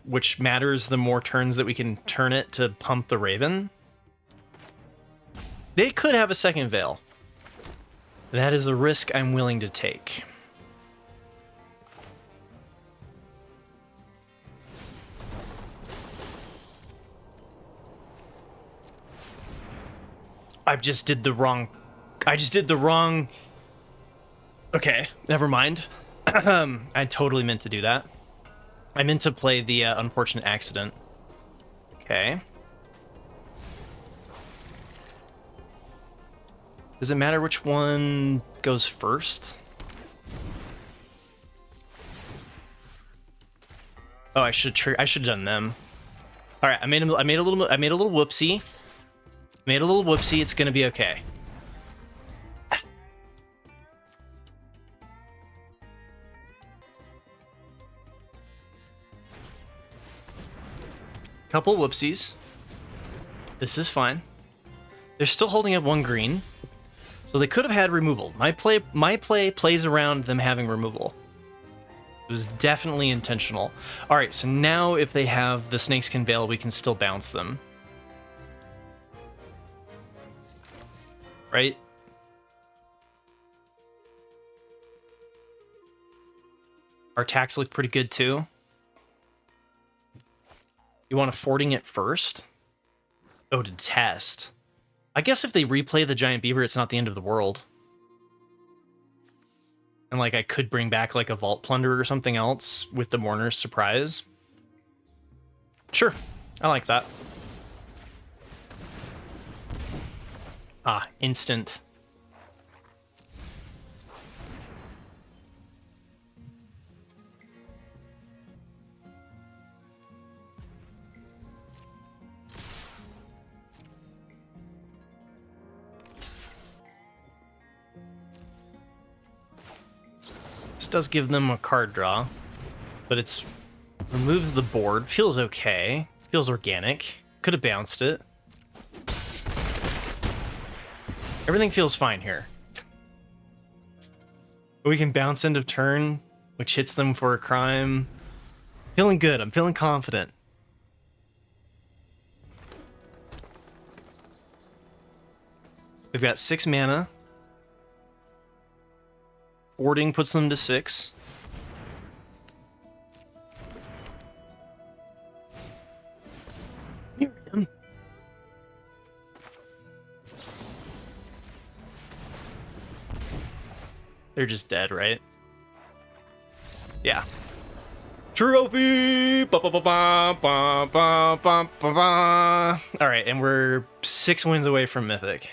which matters the more turns that we can turn it to pump the Raven. They could have a second Veil. That is a risk I'm willing to take. I just did the wrong... Okay, never mind. I totally meant to do that. I meant to play the unfortunate accident. Okay. Does it matter which one goes first? Oh, I should have done them. All right, I made a little whoopsie. Made a little whoopsie. It's gonna be okay. Couple whoopsies. This is fine. They're still holding up 1 green, so they could have had removal. My play plays around them having removal. It was definitely intentional. All right, so now if they have the Snakeskin Veil, we can still bounce them. Right? Our attacks look pretty good too. You want to fording it first? Oh, to test. I guess if they replay the Giant Beaver, it's not the end of the world. And like I could bring back like a Vault Plunder or something else with the Mourner's Surprise. Sure, I like that. Ah, instant. This does give them a card draw, but it's removes the board. Feels okay. Feels organic. Could have bounced it. Everything feels fine here. But we can bounce end of turn, which hits them for a crime. Feeling good. I'm feeling confident. We've got 6 mana. Fording puts them to 6. Miriam. They're just dead, right? Yeah. Trophy! Ba, ba, ba, ba, ba, ba, ba, ba, ba. All right, and we're 6 wins away from Mythic.